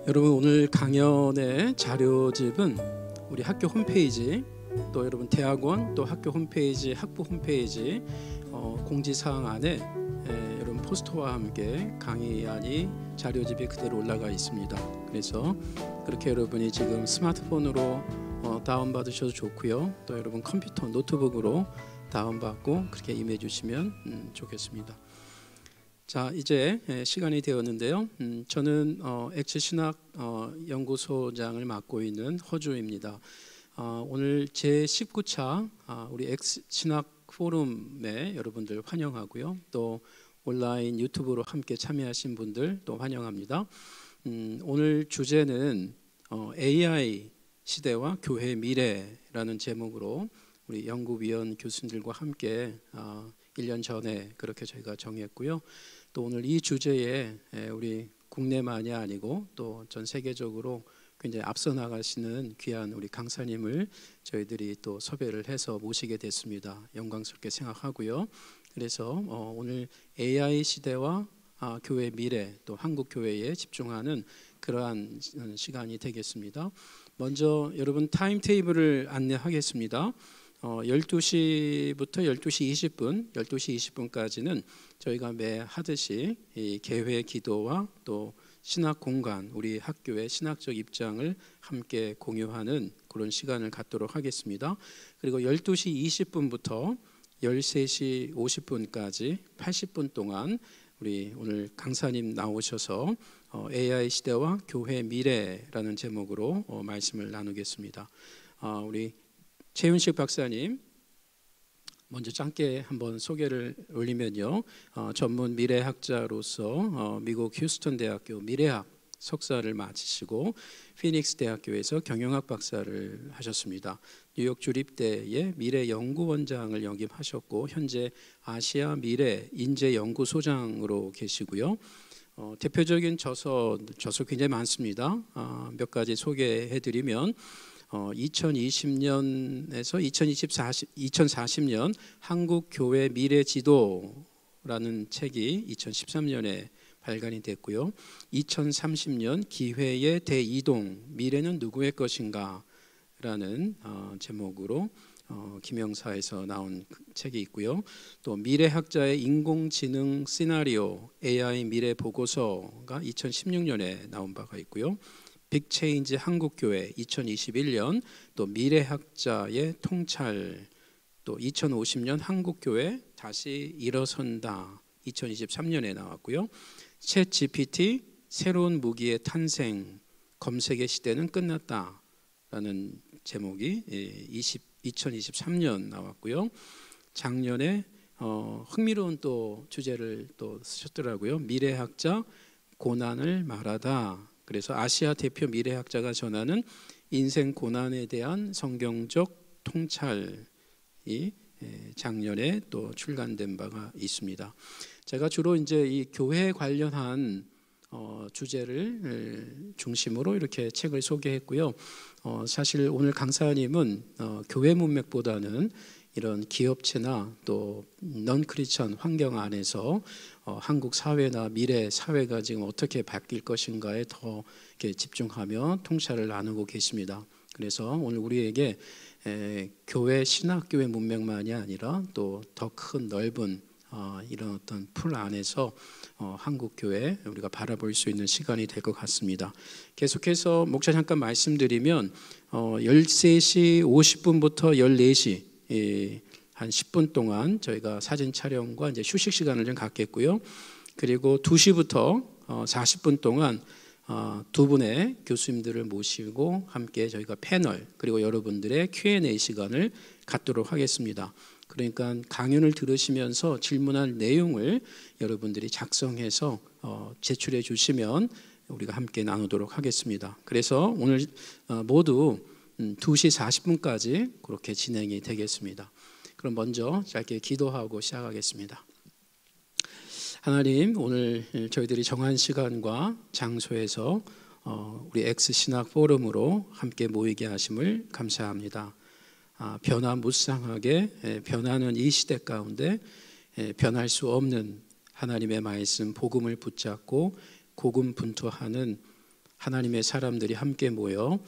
여러분, 오늘 강연의 자료집은 우리 학교 홈페이지, 또 여러분 대학원 또 학교 홈페이지, 학부 홈페이지 공지사항 안에 여러분 포스터와 함께 강의안이 자료집이 그대로 올라가 있습니다. 그래서 그렇게 여러분이 지금 스마트폰으로 다운받으셔도 좋고요, 또 여러분 컴퓨터, 노트북으로 다운받고 그렇게 임해 주시면 좋겠습니다. 자, 이제 시간이 되었는데요. 저는 엑스신학 연구소장을 맡고 있는 허주입니다. 오늘 제19차 우리 엑스신학 포럼에 여러분들 환영하고요, 또 온라인 유튜브로 함께 참여하신 분들 또 환영합니다. 오늘 주제는 AI 시대와 교회 미래라는 제목으로 우리 연구위원 교수님들과 함께 1년 전에 그렇게 저희가 정했고요. 또 오늘 이 주제에 우리 국내만이 아니고 또 전 세계적으로 굉장히 앞서 나가시는 귀한 우리 강사님을 저희들이 또 섭외를 해서 모시게 됐습니다. 영광스럽게 생각하고요. 그래서 오늘 AI 시대와 교회 미래, 또 한국 교회에 집중하는 그러한 시간이 되겠습니다. 먼저 여러분 타임테이블을 안내하겠습니다. 12시부터 12시 20분, 12시 20분까지는 저희가 매 하듯이 이 개회 기도와 또 신학 공간, 우리 학교의 신학적 입장을 함께 공유하는 그런 시간을 갖도록 하겠습니다. 그리고 12시 20분부터 13시 50분까지 80분 동안 우리 오늘 강사님 나오셔서 AI 시대와 교회 미래라는 제목으로 말씀을 나누겠습니다. 우리 최윤식 박사님 먼저 짧게 한번 소개를 올리면요, 전문 미래학자로서 미국 휴스턴 대학교 미래학 석사를 마치시고 피닉스 대학교에서 경영학 박사를 하셨습니다. 뉴욕 주립대의 미래연구원장을 역임하셨고 현재 아시아 미래 인재연구소장으로 계시고요. 대표적인 저서 굉장히 많습니다. 몇 가지 소개해드리면 2020년에서 2040년 한국교회 미래지도라는 책이 2013년에 발간이 됐고요. 2030년 기회의 대이동, 미래는 누구의 것인가 라는 제목으로 김영사에서 나온 책이 있고요. 또 미래학자의 인공지능 시나리오 AI 미래 보고서가 2016년에 나온 바가 있고요. 빅체인지 한국교회 2021년, 또 미래학자의 통찰, 또 2050년 한국교회 다시 일어선다 2023년에 나왔고요. 챗 GPT 새로운 무기의 탄생, 검색의 시대는 끝났다 라는 제목이 2023년 나왔고요. 작년에 흥미로운 또 주제를 또 쓰셨더라고요. 미래학자 고난을 말하다. 그래서 아시아 대표 미래학자가 전하는 인생 고난에 대한 성경적 통찰이 작년에 또 출간된 바가 있습니다. 제가 주로 이제 이 교회 관련한 주제를 중심으로 이렇게 책을 소개했고요. 사실 오늘 강사님은 교회 문맥보다는 이런 기업체나 또 넌 크리스천 환경 안에서 한국 사회나 미래 사회가 지금 어떻게 바뀔 것인가에 더 이렇게 집중하며 통찰을 나누고 계십니다. 그래서 오늘 우리에게 교회 신학교회 문맥만이 아니라 또 더 큰 넓은 이런 어떤 풀 안에서 한국 교회 우리가 바라볼 수 있는 시간이 될 것 같습니다. 계속해서 목차 잠깐 말씀드리면 13시 50분부터 14시 한 10분 동안 저희가 사진 촬영과 이제 휴식 시간을 좀 갖겠고요. 그리고 2시부터 40분 동안 두 분의 교수님들을 모시고 함께 저희가 패널 그리고 여러분들의 Q&A 시간을 갖도록 하겠습니다. 그러니까 강연을 들으시면서 질문할 내용을 여러분들이 작성해서 제출해 주시면 우리가 함께 나누도록 하겠습니다. 그래서 오늘 모두 2시 40분까지 그렇게 진행이 되겠습니다. 그럼 먼저 짧게 기도하고 시작하겠습니다. 하나님, 오늘 저희들이 정한 시간과 장소에서 우리 엑스신학 포럼으로 함께 모이게 하심을 감사합니다. 변화무쌍하게 변하는 이 시대 가운데 변할 수 없는 하나님의 말씀 복음을 붙잡고 고군분투하는 하나님의 사람들이 함께 모여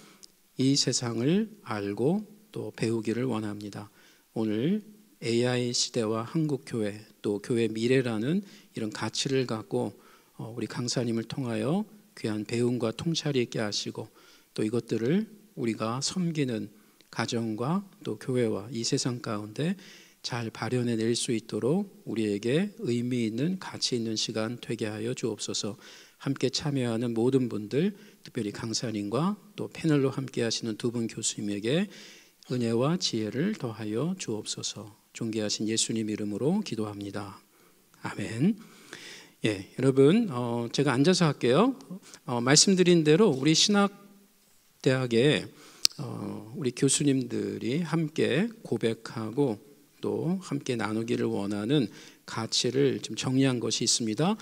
이 세상을 알고 또 배우기를 원합니다. 오늘 AI 시대와 한국교회 또 교회 미래라는 이런 가치를 갖고 우리 강사님을 통하여 귀한 배움과 통찰이 있게 하시고 또 이것들을 우리가 섬기는 가정과 또 교회와 이 세상 가운데 잘 발현해낼 수 있도록 우리에게 의미 있는 가치 있는 시간 되게 하여 주옵소서. 함께 참여하는 모든 분들, 특별히 강사님과 또 패널로 함께 하시는 두 분 교수님에게 은혜와 지혜를 더하여 주옵소서. 존귀하신 예수님 이름으로 기도합니다. 아멘. 예, 여러분, 제가 앉아서 할게요. 말씀드린 대로 우리 신학대학에 우리 교수님들이 함께 고백하고 또 함께 나누기를 원하는 가치를 좀 정리한 것이 있습니다.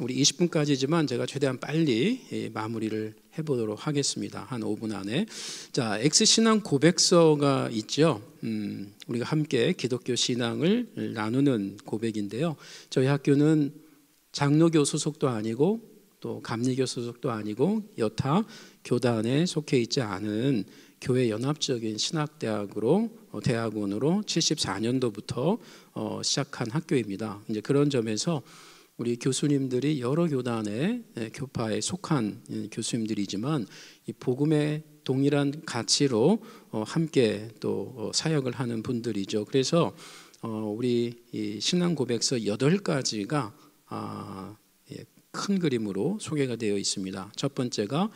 우리 20분까지지만 제가 최대한 빨리 마무리를 해보도록 하겠습니다. 한 5분 안에. 자, X신앙 고백서가 있죠. 우리가 함께 기독교 신앙을 나누는 고백인데요. 저희 학교는 장로교 소속도 아니고 또 감리교 소속도 아니고 여타 교단에 속해 있지 않은 교회 연합적인 신학대학으로 대학원으로 74년도부터 시작한 학교입니다. 이제 그런 점에서 우리 교수님들이 여러 교단의 교파에 속한 교수님들이지만 이 복음의 동일한 가치로 함께 또 사역을 하는 분들이죠. 그래서 우리 이 신앙 고백서 8가지가 큰 그림으로 소개가 되어 있습니다. 첫 번째가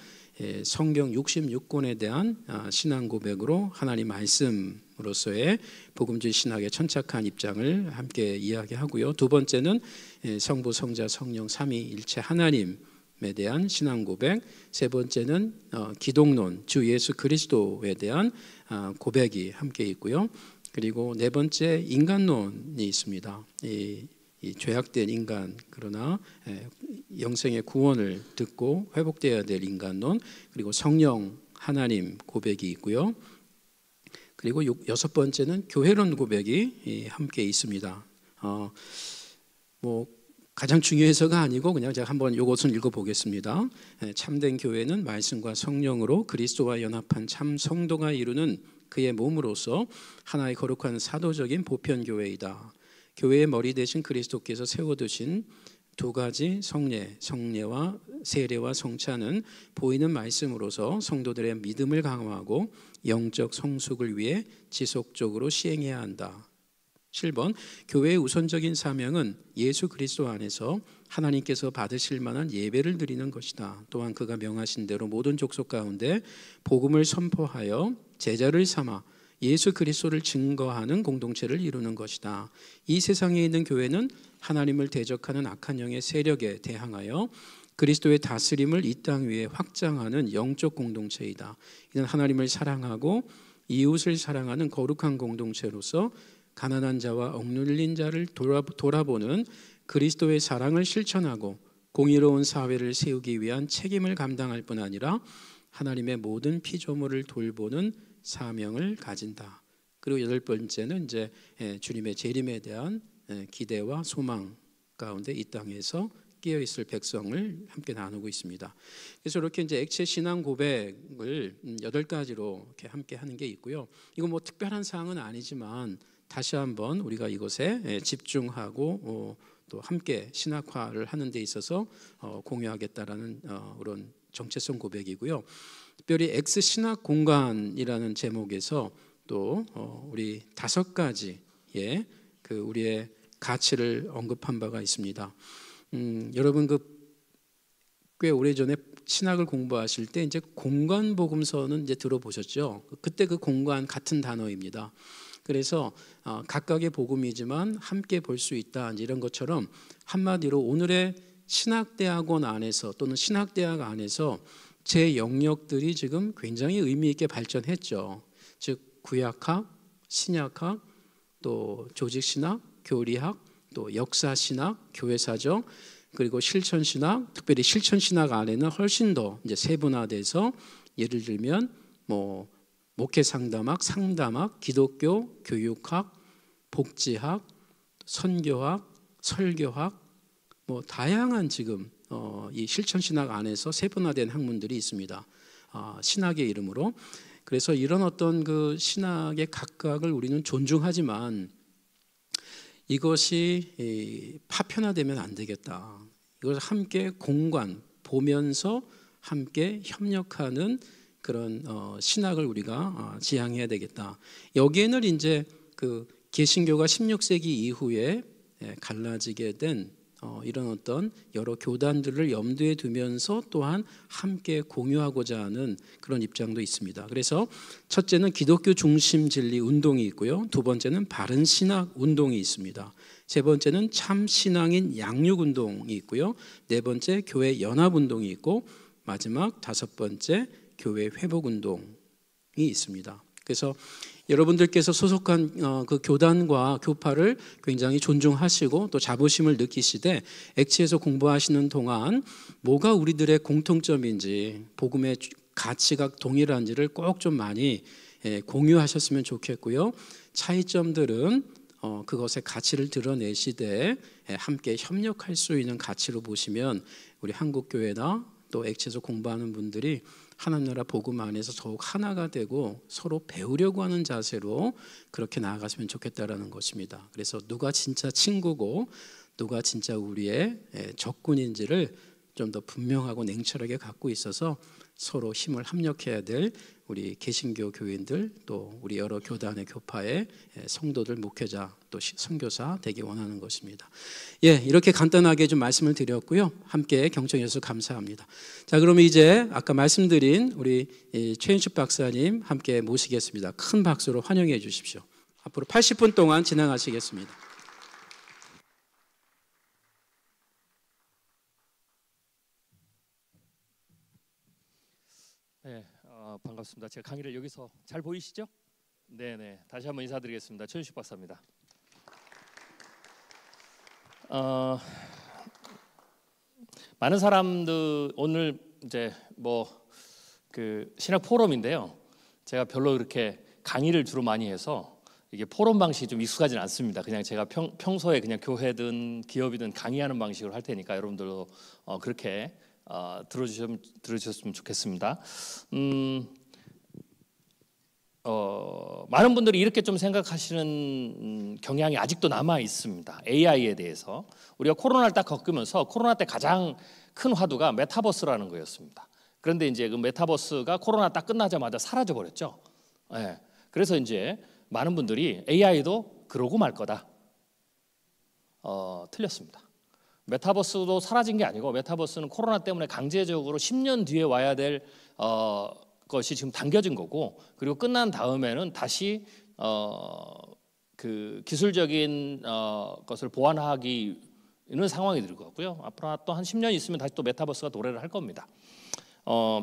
성경 66권에 대한 신앙 고백으로 하나님 말씀으로서의 복음주의 신학의 천착한 입장을 함께 이야기하고요. 두 번째는 성부, 성자, 성령 삼위일체 하나님에 대한 신앙 고백. 세 번째는 기독론, 주 예수 그리스도에 대한 고백이 함께 있고요. 그리고 네 번째 인간론이 있습니다. 이 죄악된 인간, 그러나 영생의 구원을 듣고 회복되어야 될 인간론, 그리고 성령 하나님 고백이 있고요. 그리고 여섯 번째는 교회론 고백이 함께 있습니다. 뭐 가장 중요해서가 아니고 그냥 제가 한번 이것을 읽어보겠습니다. 참된 교회는 말씀과 성령으로 그리스도와 연합한 참 성도가 이루는 그의 몸으로서 하나의 거룩한 사도적인 보편교회이다. 교회의 머리 대신 그리스도께서 세워두신 두 가지 성례와 세례와 성찬은 보이는 말씀으로서 성도들의 믿음을 강화하고 영적 성숙을 위해 지속적으로 시행해야 한다. 7번, 교회의 우선적인 사명은 예수 그리스도 안에서 하나님께서 받으실 만한 예배를 드리는 것이다. 또한 그가 명하신 대로 모든 족속 가운데 복음을 선포하여 제자를 삼아 예수 그리스도를 증거하는 공동체를 이루는 것이다. 이 세상에 있는 교회는 하나님을 대적하는 악한 영의 세력에 대항하여 그리스도의 다스림을 이 땅 위에 확장하는 영적 공동체이다. 이는 하나님을 사랑하고 이웃을 사랑하는 거룩한 공동체로서 가난한 자와 억눌린 자를 돌아보는 그리스도의 사랑을 실천하고 공의로운 사회를 세우기 위한 책임을 감당할 뿐 아니라 하나님의 모든 피조물을 돌보는 사명을 가진다. 그리고 여덟 번째는 이제 주님의 재림에 대한 기대와 소망 가운데 이 땅에서 끼어 있을 백성을 함께 나누고 있습니다. 그래서 이렇게 이제 액체 신앙 고백을 8가지로 이렇게 함께 하는 게 있고요. 이거 뭐 특별한 사항은 아니지만 다시 한번 우리가 이것에 집중하고 또 함께 신학화를 하는 데 있어서 공유하겠다라는 그런 정체성 고백이고요. 특별히 X 신학 공간이라는 제목에서 또 우리 5가지의 그 우리의 가치를 언급한 바가 있습니다. 여러분 꽤 오래전에 신학을 공부하실 때 이제 공간 복음서는 이제 들어보셨죠? 그때 그 공간 같은 단어입니다. 그래서 각각의 복음이지만 함께 볼 수 있다 이런 것처럼 한마디로 오늘의 신학대학원 안에서 또는 신학대학 안에서 제 영역들이 지금 굉장히 의미 있게 발전했죠. 즉 구약학, 신약학, 또 조직신학, 교리학, 또 역사신학, 교회사적, 그리고 실천신학, 특별히 실천신학 안에는 훨씬 더 이제 세분화돼서 예를 들면 뭐 목회상담학, 상담학, 기독교, 교육학, 복지학, 선교학, 설교학, 뭐 다양한 지금 이 실천 신학 안에서 세분화된 학문들이 있습니다. 신학의 이름으로. 그래서 이런 어떤 그 신학의 각각을 우리는 존중하지만 이것이 파편화되면 안 되겠다. 이것을 함께 공관 보면서 함께 협력하는 그런 신학을 우리가 지향해야 되겠다. 여기에는 이제 그 개신교가 16세기 이후에 갈라지게 된 이런 어떤 여러 교단들을 염두에 두면서 또한 함께 공유하고자 하는 그런 입장도 있습니다. 그래서 첫째는 기독교 중심 진리 운동이 있고요. 두 번째는 바른 신학 운동이 있습니다. 세 번째는 참 신앙인 양육 운동이 있고요. 네 번째 교회 연합 운동이 있고 마지막 다섯 번째 교회 회복 운동이 있습니다. 그래서 여러분들께서 소속한 그 교단과 교파를 굉장히 존중하시고 또 자부심을 느끼시되 액치에서 공부하시는 동안 뭐가 우리들의 공통점인지 복음의 가치가 동일한지를 꼭 좀 많이 공유하셨으면 좋겠고요. 차이점들은 그것의 가치를 드러내시되 함께 협력할 수 있는 가치로 보시면 우리 한국교회나 또 액치에서 공부하는 분들이 하나님 나라 복음 안에서 더욱 하나가 되고 서로 배우려고 하는 자세로 그렇게 나아갔으면 좋겠다라는 것입니다. 그래서 누가 진짜 친구고 누가 진짜 우리의 적군인지를 좀 더 분명하고 냉철하게 갖고 있어서 서로 힘을 합력해야 될 우리 개신교 교인들 또 우리 여러 교단의 교파의 성도들 목회자 또 선교사 되기 원하는 것입니다. 이렇게 간단하게 좀 말씀을 드렸고요. 함께 경청해 주셔서 감사합니다. 자, 그러면 이제 아까 말씀드린 우리 최인숙 박사님 함께 모시겠습니다. 큰 박수로 환영해 주십시오. 앞으로 80분 동안 진행하시겠습니다. 네, 반갑습니다. 제가 강의를 여기서 잘 보이시죠? 네네, 다시 한번 인사드리겠습니다. 최윤식 박사입니다. 많은 사람들 오늘 이제 그 신학 포럼인데요. 제가 별로 그렇게 강의를 주로 많이 해서 이게 포럼 방식이 좀 익숙하지는 않습니다. 그냥 제가 평소에 그냥 교회든 기업이든 강의하는 방식으로 할 테니까 여러분들도 그렇게 들어주셨으면 좋겠습니다. 많은 분들이 이렇게 좀 생각하시는 경향이 아직도 남아 있습니다. AI에 대해서 우리가 코로나를 딱 겪으면서 코로나 때 가장 큰 화두가 메타버스라는 거였습니다. 그런데 이제 그 메타버스가 코로나 딱 끝나자마자 사라져 버렸죠. 그래서 이제 많은 분들이 AI도 그러고 말 거다. 틀렸습니다. 메타버스도 사라진 게 아니고 메타버스는 코로나 때문에 강제적으로 10년 뒤에 와야 될 것이 지금 당겨진 거고 그리고 끝난 다음에는 다시 그 기술적인 것을 보완하기는 상황이 될 것 같고요. 앞으로 또 한 10년 있으면 다시 또 메타버스가 도래를 할 겁니다.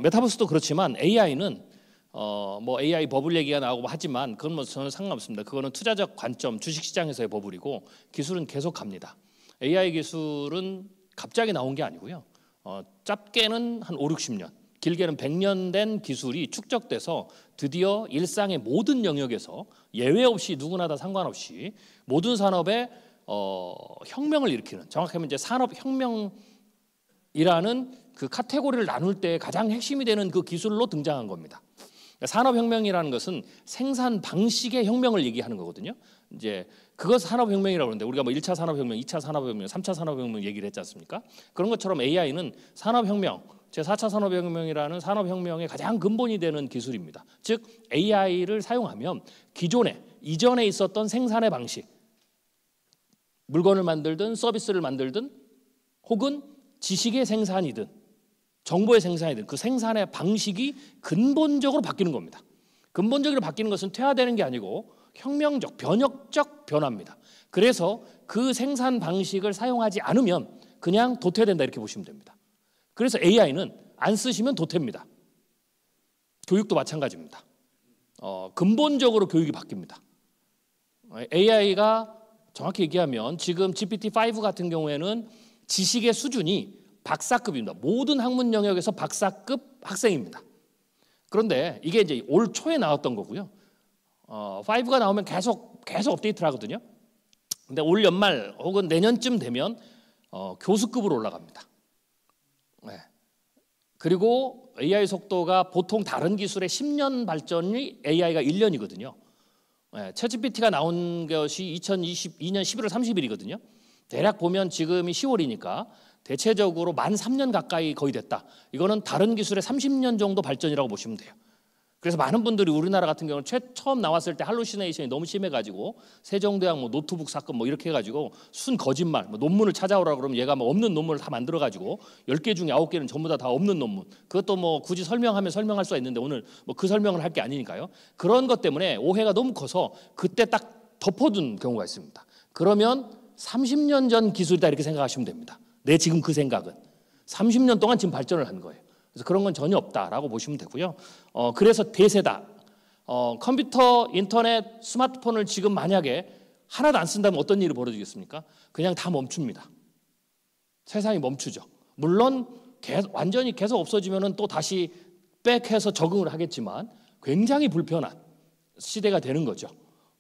메타버스도 그렇지만 AI는 AI 버블 얘기가 나오고 하지만 그건 저는 상관없습니다. 그거는 투자적 관점, 주식시장에서의 버블이고 기술은 계속 갑니다. AI 기술은 갑자기 나온 게 아니고요. 짧게는 한 5, 60년, 길게는 100년 된 기술이 축적돼서 드디어 일상의 모든 영역에서 예외 없이 누구나 다 상관없이 모든 산업에 혁명을 일으키는, 정확하면 이제 산업혁명이라는 그 카테고리를 나눌 때 가장 핵심이 되는 그 기술로 등장한 겁니다. 산업혁명이라는 것은 생산 방식의 혁명을 얘기하는 거거든요. 이제 그것 산업혁명이라고 하는데 우리가 1차 산업혁명, 2차 산업혁명, 3차 산업혁명 얘기를 했지 않습니까? 그런 것처럼 AI는 산업혁명, 제4차 산업혁명이라는 산업혁명의 가장 근본이 되는 기술입니다. 즉 AI를 사용하면 이전에 있었던 생산의 방식, 물건을 만들든 서비스를 만들든 혹은 지식의 생산이든 정보의 생산이든 그 생산의 방식이 근본적으로 바뀌는 겁니다. 근본적으로 바뀌는 것은 퇴화되는 게 아니고 혁명적, 변혁적 변화입니다. 그래서 그 생산 방식을 사용하지 않으면 그냥 도태된다 이렇게 보시면 됩니다. 그래서 AI는 안 쓰시면 도태입니다. 교육도 마찬가지입니다. 근본적으로 교육이 바뀝니다. AI가 정확히 얘기하면 지금 GPT-5 같은 경우에는 지식의 수준이 박사급입니다. 모든 학문 영역에서 박사급 학생입니다. 그런데 이게 이제 올 초에 나왔던 거고요. 5가 나오면 계속 업데이트를 하거든요. 근데 올 연말 혹은 내년쯤 되면 교수급으로 올라갑니다. 그리고 AI 속도가 보통 다른 기술의 10년 발전이 AI가 1년이거든요. 챗GPT가 나온 것이 2022년 11월 30일이거든요. 대략 보면 지금이 10월이니까 대체적으로 만 3년 가까이 거의 됐다. 이거는 다른 기술의 30년 정도 발전이라고 보시면 돼요. 그래서 많은 분들이 우리나라 같은 경우는 처음 나왔을 때 할루시네이션이 너무 심해가지고 세종대왕 뭐 노트북 사건 뭐 이렇게 해가지고 순 거짓말, 뭐 논문을 찾아오라 그러면 얘가 뭐 없는 논문을 다 만들어가지고 10개 중에 9개는 전부 다 없는 논문. 그것도 뭐 굳이 설명하면 설명할 수가 있는데 오늘 뭐 그 설명을 할 게 아니니까요. 그런 것 때문에 오해가 너무 커서 그때 딱 덮어둔 경우가 있습니다. 그러면 30년 전 기술이다 이렇게 생각하시면 됩니다. 내 지금 그 생각은 30년 동안 지금 발전을 한 거예요. 그래서 그런 건 전혀 없다라고 보시면 되고요. 그래서 대세다. 컴퓨터, 인터넷, 스마트폰을 지금 만약에 하나도 안 쓴다면 어떤 일이 벌어지겠습니까? 그냥 다 멈춥니다. 세상이 멈추죠. 물론 완전히 계속 없어지면 또 다시 백해서 적응을 하겠지만 굉장히 불편한 시대가 되는 거죠.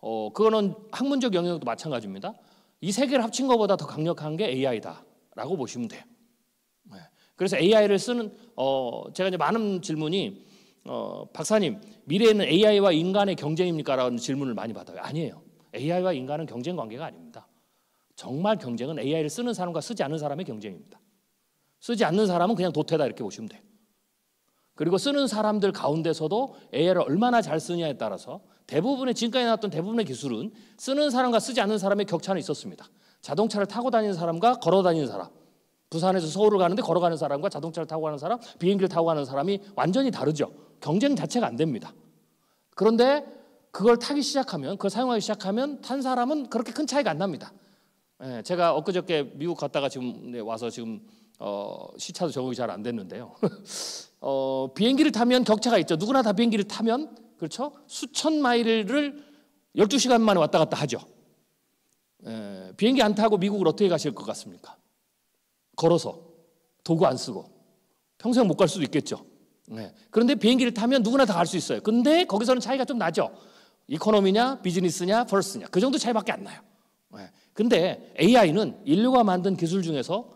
그거는 학문적 영역도 마찬가지입니다. 이 세 개를 합친 것보다 더 강력한 게 AI다라고 보시면 돼요. 그래서 AI를 쓰는 제가 이제 많은 질문이 박사님 미래에는 AI와 인간의 경쟁입니까? 라는 질문을 많이 받아요. 아니에요. AI와 인간은 경쟁 관계가 아닙니다. 정말 경쟁은 AI를 쓰는 사람과 쓰지 않는 사람의 경쟁입니다. 쓰지 않는 사람은 그냥 도태다 이렇게 보시면 돼요. 그리고 쓰는 사람들 가운데서도 AI를 얼마나 잘 쓰냐에 따라서 대부분의 지금까지 나왔던 대부분의 기술은 쓰는 사람과 쓰지 않는 사람의 격차는 있었습니다. 자동차를 타고 다니는 사람과 걸어 다니는 사람, 부산에서 서울을 가는데 걸어가는 사람과 자동차를 타고 가는 사람, 비행기를 타고 가는 사람이 완전히 다르죠. 경쟁 자체가 안 됩니다. 그런데 그걸 타기 시작하면, 그걸 사용하기 시작하면 탄 사람은 그렇게 큰 차이가 안 납니다. 제가 엊그저께 미국 갔다가 지금 와서 지금 시차도 적응이 잘 안 됐는데요. 비행기를 타면 격차가 있죠. 누구나 다 비행기를 타면 그렇죠? 수천 마일을 12시간 만에 왔다 갔다 하죠. 비행기 안 타고 미국을 어떻게 가실 것 같습니까? 걸어서 도구 안 쓰고 평생 못 갈 수도 있겠죠. 그런데 비행기를 타면 누구나 다 갈 수 있어요. 근데 거기서는 차이가 좀 나죠. 이코노미냐 비즈니스냐 퍼스트냐 그 정도 차이밖에 안 나요. 근데 AI는 인류가 만든 기술 중에서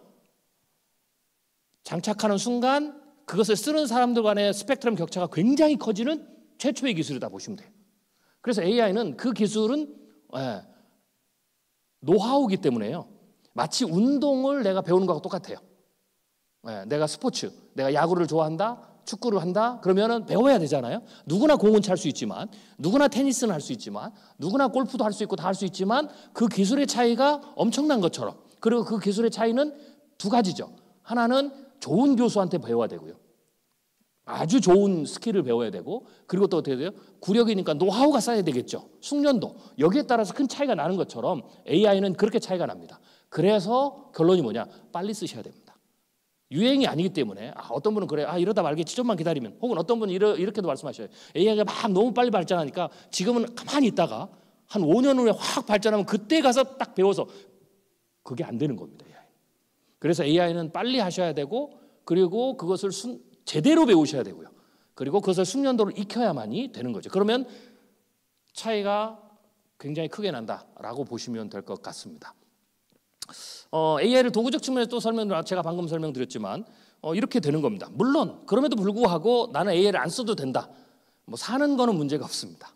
장착하는 순간 그것을 쓰는 사람들 간의 스펙트럼 격차가 굉장히 커지는 최초의 기술이다 보시면 돼요. 그래서 AI는 그 기술은 노하우이기 때문에요. 마치 운동을 내가 배우는 것과 똑같아요. 내가 스포츠, 내가 야구를 좋아한다, 축구를 한다, 그러면은 배워야 되잖아요. 누구나 공은 찰 수 있지만, 누구나 테니스는 할 수 있지만, 누구나 골프도 할 수 있고 다 할 수 있지만 그 기술의 차이가 엄청난 것처럼, 그리고 그 기술의 차이는 두 가지죠. 하나는 좋은 교수한테 배워야 되고요. 아주 좋은 스킬을 배워야 되고, 그리고 또 어떻게 돼요? 구력이니까 노하우가 쌓여야 되겠죠. 숙련도. 여기에 따라서 큰 차이가 나는 것처럼 AI는 그렇게 차이가 납니다. 그래서 결론이 뭐냐? 빨리 쓰셔야 됩니다. 유행이 아니기 때문에 어떤 분은 그래요. 이러다 말겠지. 좀만 기다리면. 혹은 어떤 분은 이렇게도 말씀하셔요. AI가 막 너무 빨리 발전하니까 지금은 가만히 있다가 한 5년 후에 확 발전하면 그때 가서 딱 배워서 그게 안 되는 겁니다. AI. 그래서 AI는 빨리 하셔야 되고 그리고 그것을 제대로 배우셔야 되고요. 그리고 그것을 숙련도를 익혀야만이 되는 거죠. 그러면 차이가 굉장히 크게 난다라고 보시면 될 것 같습니다. AI를 도구적 측면에서 또 제가 방금 설명드렸지만 이렇게 되는 겁니다. 물론 그럼에도 불구하고 나는 AI를 안 써도 된다. 뭐 사는 거는 문제가 없습니다.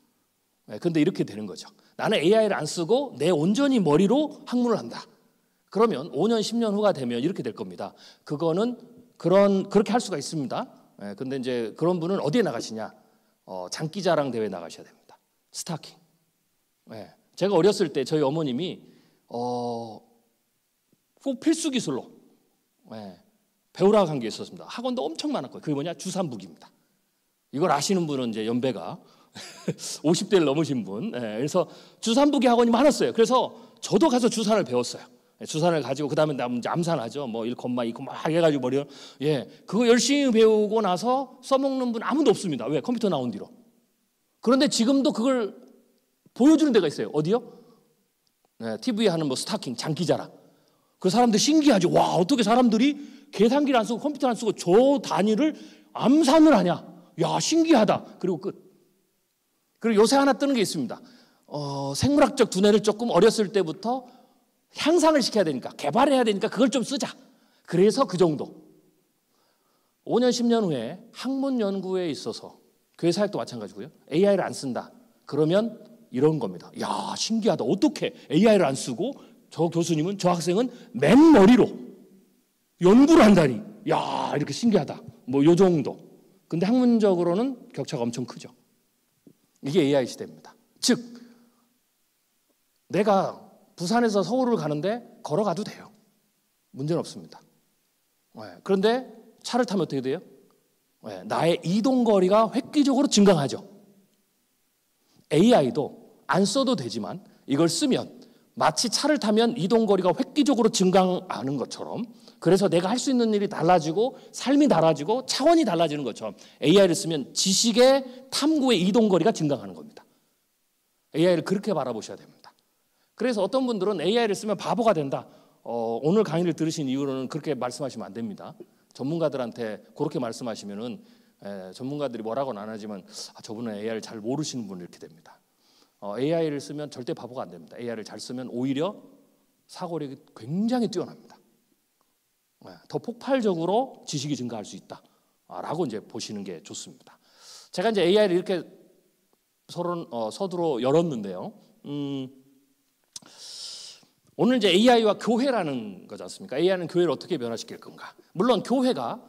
그런데 이렇게 되는 거죠. 나는 AI를 안 쓰고 내 온전히 머리로 학문을 한다. 그러면 5년, 10년 후가 되면 이렇게 될 겁니다. 그거는 그렇게 할 수가 있습니다. 근데 이제 그런 분은 어디에 나가시냐? 장기자랑 대회에 나가셔야 됩니다. 스타킹. 제가 어렸을 때 저희 어머님이 꼭 필수 기술로 배우라고 한 게 있었습니다. 학원도 엄청 많았고요. 그게 뭐냐? 주산북입니다. 이걸 아시는 분은 이제 연배가 50대를 넘으신 분. 그래서 주산북이 학원이 많았어요. 그래서 저도 가서 주산을 배웠어요. 주산을 가지고 그다음에 이제 암산하죠. 뭐 1, 2 막 해가지고 머리를 그거 열심히 배우고 나서 써먹는 분 아무도 없습니다. 왜? 컴퓨터 나온 뒤로. 그런데 지금도 그걸 보여주는 데가 있어요. 어디요? TV에 하는 뭐 스타킹, 장기자랑. 그 사람들 신기하죠. 와, 어떻게 사람들이 계산기를 안 쓰고 컴퓨터를 안 쓰고 저 단위를 암산을 하냐. 야, 신기하다. 그리고 끝. 그리고 요새 하나 뜨는 게 있습니다. 생물학적 두뇌를 조금 어렸을 때부터 향상을 시켜야 되니까, 개발해야 되니까 그걸 좀 쓰자. 그래서 그 정도. 5년 10년 후에 학문 연구에 있어서 교회 사역도 마찬가지고요. AI를 안 쓴다. 그러면 이런 겁니다. 야, 신기하다. 어떻게 AI를 안 쓰고 저 교수님은, 저 학생은 맨머리로 연구를 한다니. 야, 이렇게 신기하다. 뭐 요 정도. 근데 학문적으로는 격차가 엄청 크죠. 이게 AI 시대입니다. 즉 내가 부산에서 서울을 가는데 걸어가도 돼요. 문제는 없습니다. 그런데 차를 타면 어떻게 돼요? 나의 이동거리가 획기적으로 증강하죠. AI도 안 써도 되지만 이걸 쓰면 마치 차를 타면 이동거리가 획기적으로 증강하는 것처럼, 그래서 내가 할 수 있는 일이 달라지고 삶이 달라지고 차원이 달라지는 것처럼 AI를 쓰면 지식의 탐구의 이동거리가 증강하는 겁니다. AI를 그렇게 바라보셔야 됩니다. 그래서 어떤 분들은 AI를 쓰면 바보가 된다. 오늘 강의를 들으신 이후로는 그렇게 말씀하시면 안 됩니다. 전문가들한테 그렇게 말씀하시면은 전문가들이 뭐라고는 안 하지만 저분은 AI를 잘 모르시는 분 이렇게 됩니다. AI를 쓰면 절대 바보가 안 됩니다. AI를 잘 쓰면 오히려 사고력이 굉장히 뛰어납니다. 더 폭발적으로 지식이 증가할 수 있다라고 이제 보시는 게 좋습니다. 제가 이제 AI를 이렇게 서두로 열었는데요. 오늘 이제 AI와 교회라는 거지 않습니까? AI는 교회를 어떻게 변화시킬 건가? 물론 교회가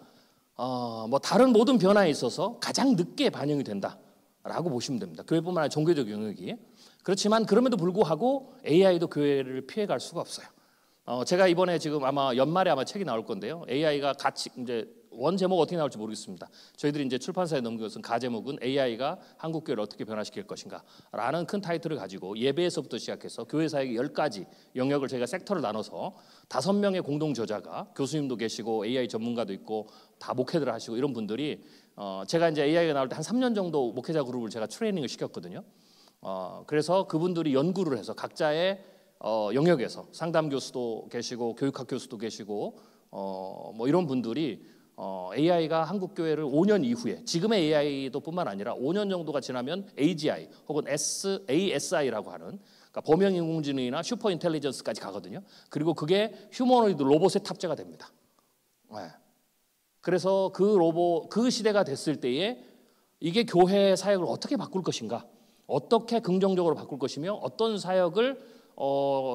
뭐 다른 모든 변화에 있어서 가장 늦게 반영이 된다라고 보시면 됩니다. 교회뿐만 아니라 종교적 영역이. 그렇지만 그럼에도 불구하고 AI도 교회를 피해갈 수가 없어요. 제가 이번에 지금 아마 연말에 아마 책이 나올 건데요. AI가 같이 이제 원 제목 어떻게 나올지 모르겠습니다. 저희들이 이제 출판사에 넘긴 것은 가제목은 AI가 한국 교회를 어떻게 변화시킬 것인가라는 큰 타이틀을 가지고 예배에서부터 시작해서 교회 사역의 10가지 영역을 저희가 섹터를 나눠서 5명의 공동 저자가, 교수님도 계시고 AI 전문가도 있고 다 목회들을 하시고 이런 분들이 제가 이제 AI가 나올 때 한 3년 정도 목회자 그룹을 제가 트레이닝을 시켰거든요. 그래서 그분들이 연구를 해서 각자의 영역에서 상담 교수도 계시고 교육학 교수도 계시고 뭐 이런 분들이 AI가 한국 교회를 5년 이후에, 지금의 AI도 뿐만 아니라 5년 정도가 지나면 AGI 혹은 ASI라고 하는, 그러니까 범용 인공지능이나 슈퍼 인텔리전스까지 가거든요. 그리고 그게 휴머노이드 로봇에 탑재가 됩니다. 그래서 그 시대가 됐을 때에 이게 교회 사역을 어떻게 바꿀 것인가, 어떻게 긍정적으로 바꿀 것이며 어떤 사역을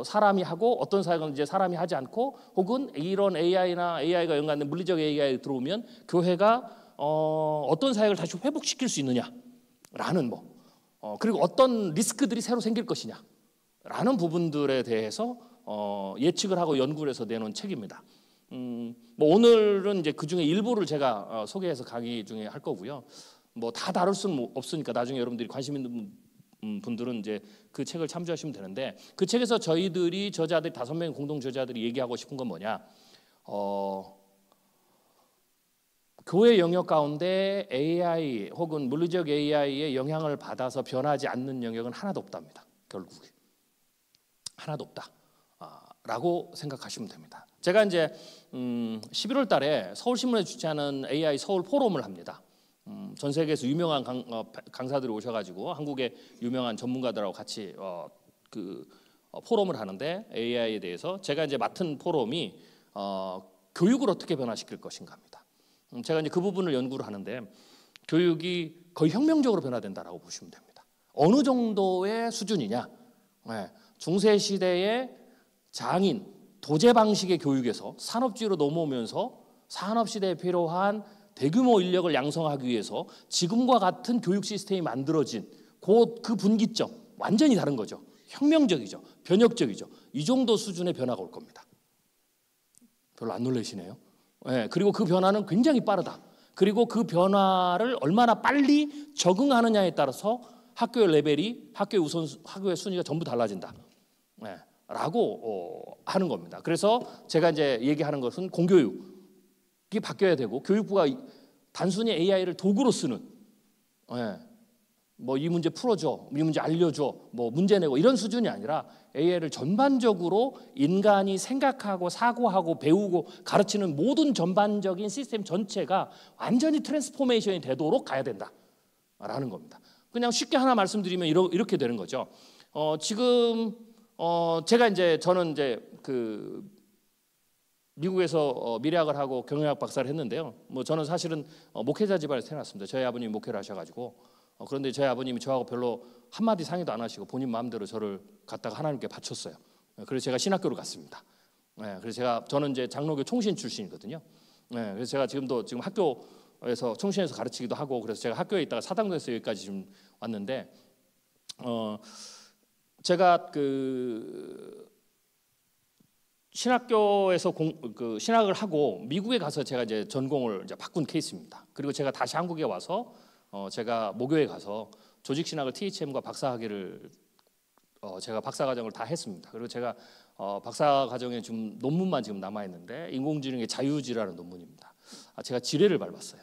사람이 하고 어떤 사역은 이제 사람이 하지 않고, 혹은 이런 AI나 AI가 연관된 물리적 AI 들어오면 교회가 어떤 사역을 다시 회복시킬 수 있느냐라는 그리고 어떤 리스크들이 새로 생길 것이냐라는 부분들에 대해서 예측을 하고 연구를 해서 내놓은 책입니다. 뭐 오늘은 이제 그 중에 일부를 제가 소개해서 강의 중에 할 거고요. 뭐 다 다룰 수는 없으니까 나중에 여러분들이 관심 있는 분들은 이제 그 책을 참조하시면 되는데, 그 책에서 저희들이 저자들 5명의 공동 저자들이 얘기하고 싶은 건 뭐냐? 교회 영역 가운데 AI 혹은 물리적 AI의 영향을 받아서 변하지 않는 영역은 하나도 없답니다. 결국에 하나도 없다라고 생각하시면 됩니다. 제가 이제 11월 달에 서울신문에 주최하는 AI 서울 포럼을 합니다. 전 세계에서 유명한 강사들이 오셔가지고 한국의 유명한 전문가들하고 같이 포럼을 하는데, AI에 대해서 제가 이제 맡은 포럼이 교육을 어떻게 변화시킬 것인가입니다. 제가 이제 그 부분을 연구를 하는데, 교육이 거의 혁명적으로 변화된다라고 보시면 됩니다. 어느 정도의 수준이냐? 중세 시대의 장인 도제 방식의 교육에서 산업주의로 넘어오면서 산업 시대에 필요한 대규모 인력을 양성하기 위해서 지금과 같은 교육 시스템이 만들어진 그 분기점 완전히 다른 거죠. 혁명적이죠. 변혁적이죠. 이 정도 수준의 변화가 올 겁니다. 별로 안 놀라시네요. 그리고 그 변화는 굉장히 빠르다. 그리고 그 변화를 얼마나 빨리 적응하느냐에 따라서 학교의 레벨이, 학교의 순위가 전부 달라진다. 라고 하는 겁니다. 그래서 제가 이제 얘기하는 것은 공교육이 바뀌어야 되고, 교육부가 단순히 AI를 도구로 쓰는, 뭐 이 문제 풀어줘, 이 문제 알려줘, 뭐 문제 내고 이런 수준이 아니라 AI를 전반적으로 인간이 생각하고 사고하고 배우고 가르치는 모든 전반적인 시스템 전체가 완전히 트랜스포메이션이 되도록 가야 된다라는 겁니다. 그냥 쉽게 하나 말씀드리면 이렇게 되는 거죠. 지금 저는 이제 미국에서 미래학을 하고 경영학 박사를 했는데요. 뭐 저는 사실은 목회자 집안에서 태어났습니다. 저희 아버님이 목회를 하셔가지고 그런데 저희 아버님이 저하고 별로 한마디 상의도 안 하시고 본인 마음대로 저를 갖다가 하나님께 바쳤어요. 그래서 제가 신학교를 갔습니다. 그래서 저는 이제 장로교 총신 출신이거든요. 그래서 제가 지금도 지금 학교에서 총신에서 가르치기도 하고 그래서 제가 학교에 있다가 사당도에서 여기까지 지금 왔는데 제가 그 신학교에서 신학을 하고 미국에 가서 제가 이제 전공을 이제 바꾼 케이스입니다. 그리고 제가 다시 한국에 와서 제가 모교에 가서 조직 신학을 THM과 박사학위를 제가 박사 과정을 다 했습니다. 그리고 제가 박사 과정에 지금 논문만 지금 남아 있는데 인공지능의 자유지라는 논문입니다. 제가 지뢰를 밟았어요.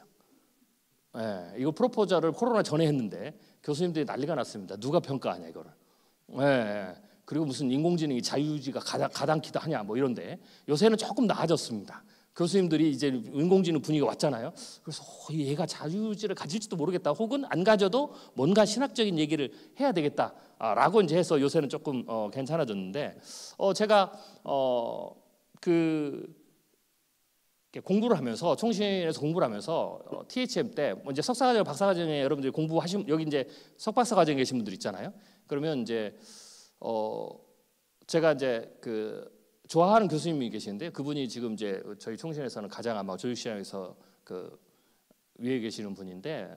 이거 프로포저를 코로나 전에 했는데 교수님들이 난리가 났습니다. 누가 평가하냐 이거를. 그리고 무슨 인공지능이 자유지가 가당키다 하냐 뭐 이런데 요새는 조금 나아졌습니다. 교수님들이 이제 인공지능 분위기가 왔잖아요. 그래서 얘가 자유지를 가질지도 모르겠다. 혹은 안 가져도 뭔가 신학적인 얘기를 해야 되겠다라고 이제 해서 요새는 조금 괜찮아졌는데 제가 그 공부를 하면서 총신에서 공부를 하면서 THM 때 이제 석사과정, 박사과정에 여러분들이 공부하신 여기 이제 석박사 과정에 계신 분들 있잖아요. 그러면 이제 제가 이제 그 좋아하는 교수님이 계시는데 그분이 지금 이제 저희 총신에서는 가장 아마 조직시장에서 그 위에 계시는 분인데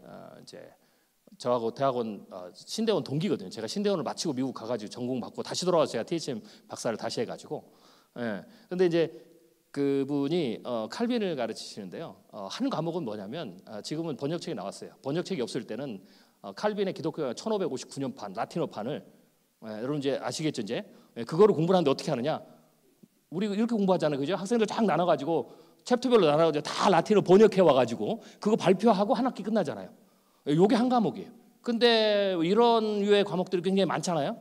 이제 저하고 대학원 신대원 동기거든요. 제가 신대원을 마치고 미국 가가지고 전공 받고 다시 돌아와서 제가 THM 박사를 다시 해가지고 근데 이제 그분이 칼빈을 가르치시는데요. 한 과목은 뭐냐면 지금은 번역책이 나왔어요. 번역책이 없을 때는 칼빈의 기독교가 1559년판 라틴어판을 여러분 이제 아시겠죠 이제 그거를 공부를 하는데 어떻게 하느냐? 우리 이렇게 공부하잖아요, 그죠? 학생들 쫙 나눠가지고 챕터별로 나눠가지고 다 라틴어 번역해 와가지고 그거 발표하고 한 학기 끝나잖아요. 요게 한 과목이에요. 근데 이런 유의 과목들이 굉장히 많잖아요.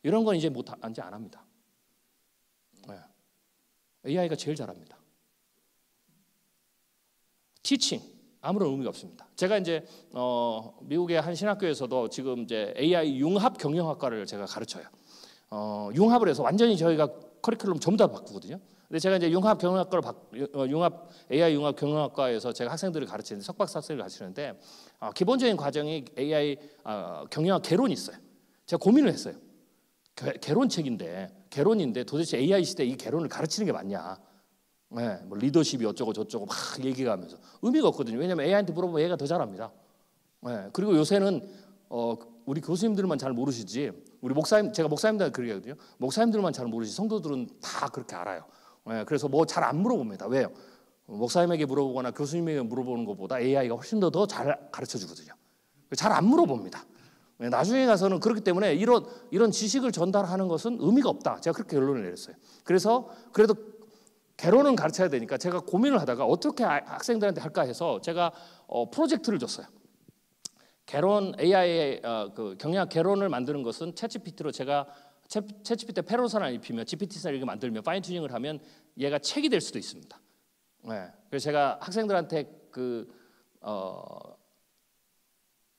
이런 건 이제 이제 안 합니다. AI가 제일 잘합니다. 티칭 아무런 의미가 없습니다. 제가 이제 미국의 한 신학교에서도 지금 이제 AI 융합 경영학과를 제가 가르쳐요. 융합을 해서 완전히 저희가 커리큘럼 전부 다 바꾸거든요. 근데 제가 이제 융합 경영학과를 AI 융합 경영학과에서 제가 학생들을 가르치는데 석박사 학생을 가르치는데 기본적인 과정이 AI 경영학 개론이 있어요. 제가 고민을 했어요. 개론인데 도대체 AI 시대에 이 개론을 가르치는 게 맞냐? 뭐 리더십이 어쩌고 저쩌고 막 얘기하면서 의미가 없거든요. 왜냐하면 AI한테 물어보면 얘가 더 잘합니다. 그리고 요새는 우리 교수님들만 잘 모르시지 우리 목사님 제가 목사님들한테 그렇게 하거든요. 목사님들만 잘 모르시 성도들은 다 그렇게 알아요. 그래서 뭐 잘 안 물어봅니다. 왜요? 목사님에게 물어보거나 교수님에게 물어보는 것보다 AI가 훨씬 더 잘 가르쳐 주거든요. 잘 안 물어봅니다. 나중에 가서는 그렇기 때문에 이런 지식을 전달하는 것은 의미가 없다. 제가 그렇게 결론을 내렸어요. 그래서 그래도 개론은 가르쳐야 되니까 제가 고민을 하다가 어떻게 학생들한테 할까 해서 제가 프로젝트를 줬어요. 개론 AI의 그 경영학 개론을 만드는 것은 챗GPT로 제가 챗GPT 페로선을 입히면 GPT선을 이렇게 만들면 파인 튜닝을 하면 얘가 책이 될 수도 있습니다. 그래서 제가 학생들한테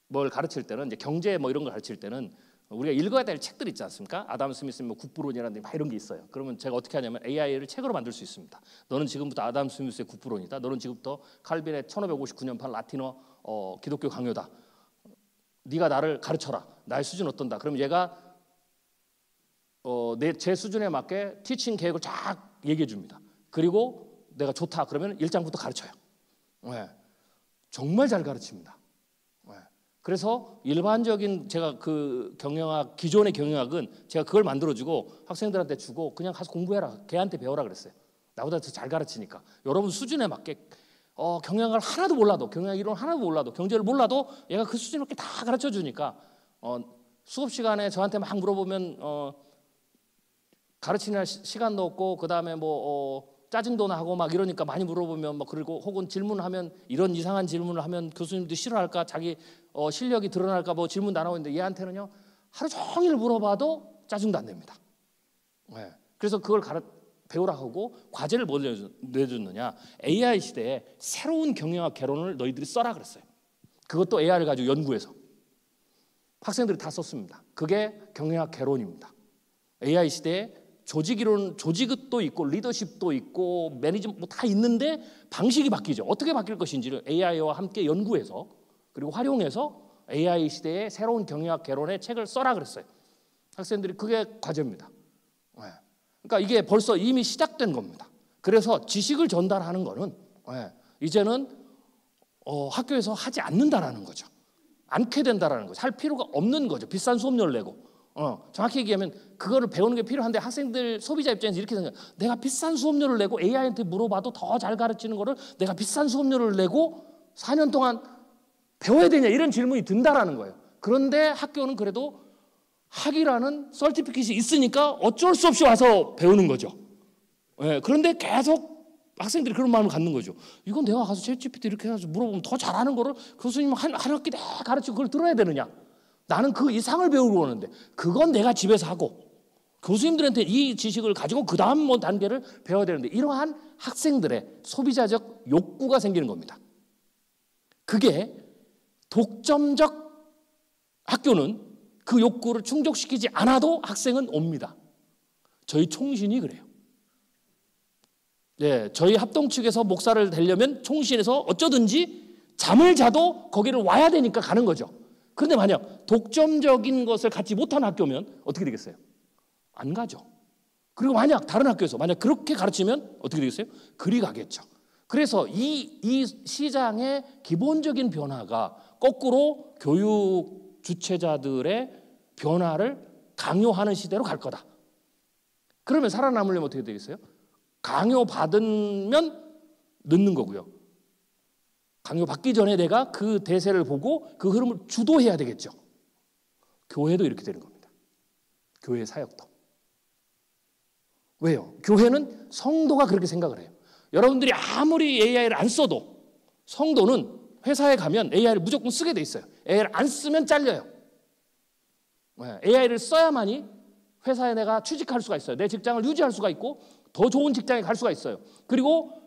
뭘 가르칠 때는 이제 경제 뭐 이런 걸 가르칠 때는 우리가 읽어야 될 책들 있지 않습니까? 아담 스미스 뭐 국부론이라든지 막 이런 게 있어요. 그러면 제가 어떻게 하냐면 AI를 책으로 만들 수 있습니다. 너는 지금부터 아담 스미스의 국부론이다. 너는 지금부터 칼빈의 1559년판 라틴어 기독교 강요다. 네가 나를 가르쳐라. 나의 수준 어떤다. 그럼 얘가 제 수준에 맞게 티칭 계획을 쫙 얘기해 줍니다. 그리고 내가 좋다. 그러면 1장부터 가르쳐요. 정말 잘 가르칩니다. 그래서 일반적인 제가 그 경영학 기존의 경영학은 제가 그걸 만들어주고 학생들한테 주고 그냥 가서 공부해라. 걔한테 배워라 그랬어요. 나보다 더 잘 가르치니까. 여러분 수준에 맞게 경영학을 하나도 몰라도 경영학 이론 하나도 몰라도 경제를 몰라도 얘가 그 수준에 맞게 다 가르쳐 주니까 수업 시간에 저한테 막 물어보면 가르치는 시간도 없고 그 다음에 뭐 짜증도 나고 막 이러니까 많이 물어보면 막 그리고 혹은 질문하면 이런 이상한 질문을 하면 교수님도 싫어할까 자기 실력이 드러날까 뭐 질문도 안 하고 있는데 얘한테는요 하루 종일 물어봐도 짜증도 안 냅니다. 그래서 그걸 배우라 하고 과제를 뭐 내줬느냐 AI 시대에 새로운 경영학 개론을 너희들이 써라 그랬어요. 그것도 AI를 가지고 연구해서 학생들이 다 썼습니다. 그게 경영학 개론입니다. AI 시대에 조직이론 조직도 있고 리더십도 있고 매니지먼트 뭐 다 있는데 방식이 바뀌죠. 어떻게 바뀔 것인지를 AI와 함께 연구해서 그리고 활용해서 AI 시대의 새로운 경영학 개론의 책을 써라 그랬어요. 학생들이 그게 과제입니다. 그러니까 이게 벌써 이미 시작된 겁니다. 그래서 지식을 전달하는 거는 이제는 학교에서 하지 않는다라는 거죠. 않게 된다라는 거죠. 할 필요가 없는 거죠. 비싼 수업료를 내고. 정확히 얘기하면 그거를 배우는 게 필요한데 학생들 소비자 입장에서 이렇게 생각해요. 내가 비싼 수업료를 내고 AI한테 물어봐도 더 잘 가르치는 거를 내가 비싼 수업료를 내고 4년 동안 배워야 되냐 이런 질문이 든다라는 거예요. 그런데 학교는 그래도 학이라는 서티피킷이 있으니까 어쩔 수 없이 와서 배우는 거죠. 그런데 계속 학생들이 그런 마음을 갖는 거죠. 이건 내가 가서 챗GPT 이렇게 해서 물어보면 더 잘하는 거를 교수님 한 학기 내내 가르치고 그걸 들어야 되느냐. 나는 그 이상을 배우고 오는데 그건 내가 집에서 하고 교수님들한테 이 지식을 가지고 그 다음 뭐 단계를 배워야 되는데 이러한 학생들의 소비자적 욕구가 생기는 겁니다. 그게 독점적 학교는 그 욕구를 충족시키지 않아도 학생은 옵니다. 저희 총신이 그래요. 저희 합동 측에서 목사를 되려면 총신에서 어쩌든지 잠을 자도 거기를 와야 되니까 가는 거죠. 그런데 만약 독점적인 것을 갖지 못한 학교면 어떻게 되겠어요? 안 가죠. 그리고 만약 다른 학교에서 만약 그렇게 가르치면 어떻게 되겠어요? 그리 가겠죠. 그래서 이 시장의 기본적인 변화가 거꾸로 교육 주체자들의 변화를 강요하는 시대로 갈 거다. 그러면 살아남으려면 어떻게 되겠어요? 강요받으면 늦는 거고요. 강요받기 전에 내가 그 대세를 보고 그 흐름을 주도해야 되겠죠. 교회도 이렇게 되는 겁니다. 교회 사역도. 왜요? 교회는 성도가 그렇게 생각을 해요. 여러분들이 아무리 AI를 안 써도 성도는 회사에 가면 AI를 무조건 쓰게 돼 있어요. AI를 안 쓰면 잘려요. AI를 써야만이 회사에 내가 취직할 수가 있어요. 내 직장을 유지할 수가 있고 더 좋은 직장에 갈 수가 있어요. 그리고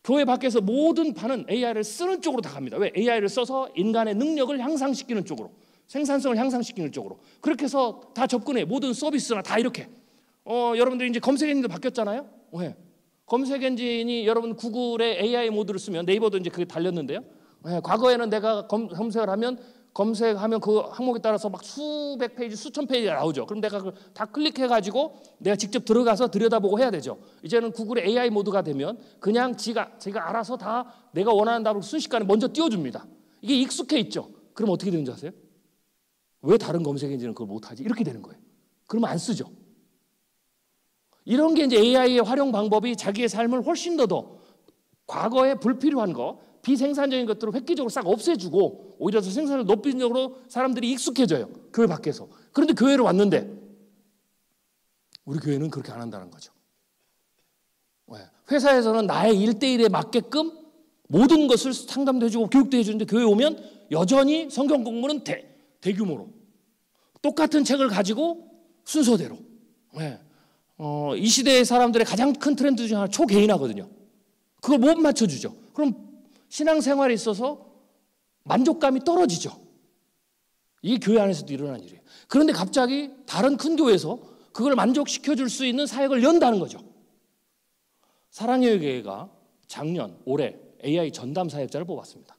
교회 밖에서 모든 판은 AI를 쓰는 쪽으로 다 갑니다. 왜? AI를 써서 인간의 능력을 향상시키는 쪽으로, 생산성을 향상시키는 쪽으로. 그렇게 해서 다 접근해. 모든 서비스나 다 이렇게. 여러분들이 이제 검색 엔진도 바뀌었잖아요. 왜? 검색 엔진이 여러분 구글의 AI 모드를 쓰면 네이버도 이제 그게 달렸는데요. 과거에는 내가 검색을 하면 검색하면 그 항목에 따라서 막 수백 페이지, 수천 페이지가 나오죠. 그럼 내가 다 클릭해가지고 내가 직접 들어가서 들여다보고 해야 되죠. 이제는 구글의 AI 모드가 되면 그냥 제가 알아서 다 내가 원하는 답을 순식간에 먼저 띄워줍니다. 이게 익숙해 있죠. 그럼 어떻게 되는지 아세요? 왜 다른 검색 엔진은 그걸 못하지? 이렇게 되는 거예요. 그러면 안 쓰죠. 이런 게 이제 AI의 활용 방법이 자기의 삶을 훨씬 더 과거에 불필요한 거, 비생산적인 것들을 획기적으로 싹 없애주고 오히려 더 생산을 높이는 쪽으로 사람들이 익숙해져요. 교회 밖에서. 그런데 교회로 왔는데 우리 교회는 그렇게 안 한다는 거죠. 회사에서는 나의 1대1에 맞게끔 모든 것을 상담도 해주고 교육도 해주는데 교회 오면 여전히 성경 공부는 대규모로 똑같은 책을 가지고 순서대로. 이 시대의 사람들의 가장 큰 트렌드 중 하나 초개인화거든요. 그걸 못 맞춰주죠. 그럼 신앙생활에 있어서 만족감이 떨어지죠. 이게 교회 안에서도 일어나는 일이에요. 그런데 갑자기 다른 큰 교회에서 그걸 만족시켜줄 수 있는 사역을 연다는 거죠. 사랑의 교회가 작년, 올해 AI 전담 사역자를 뽑았습니다.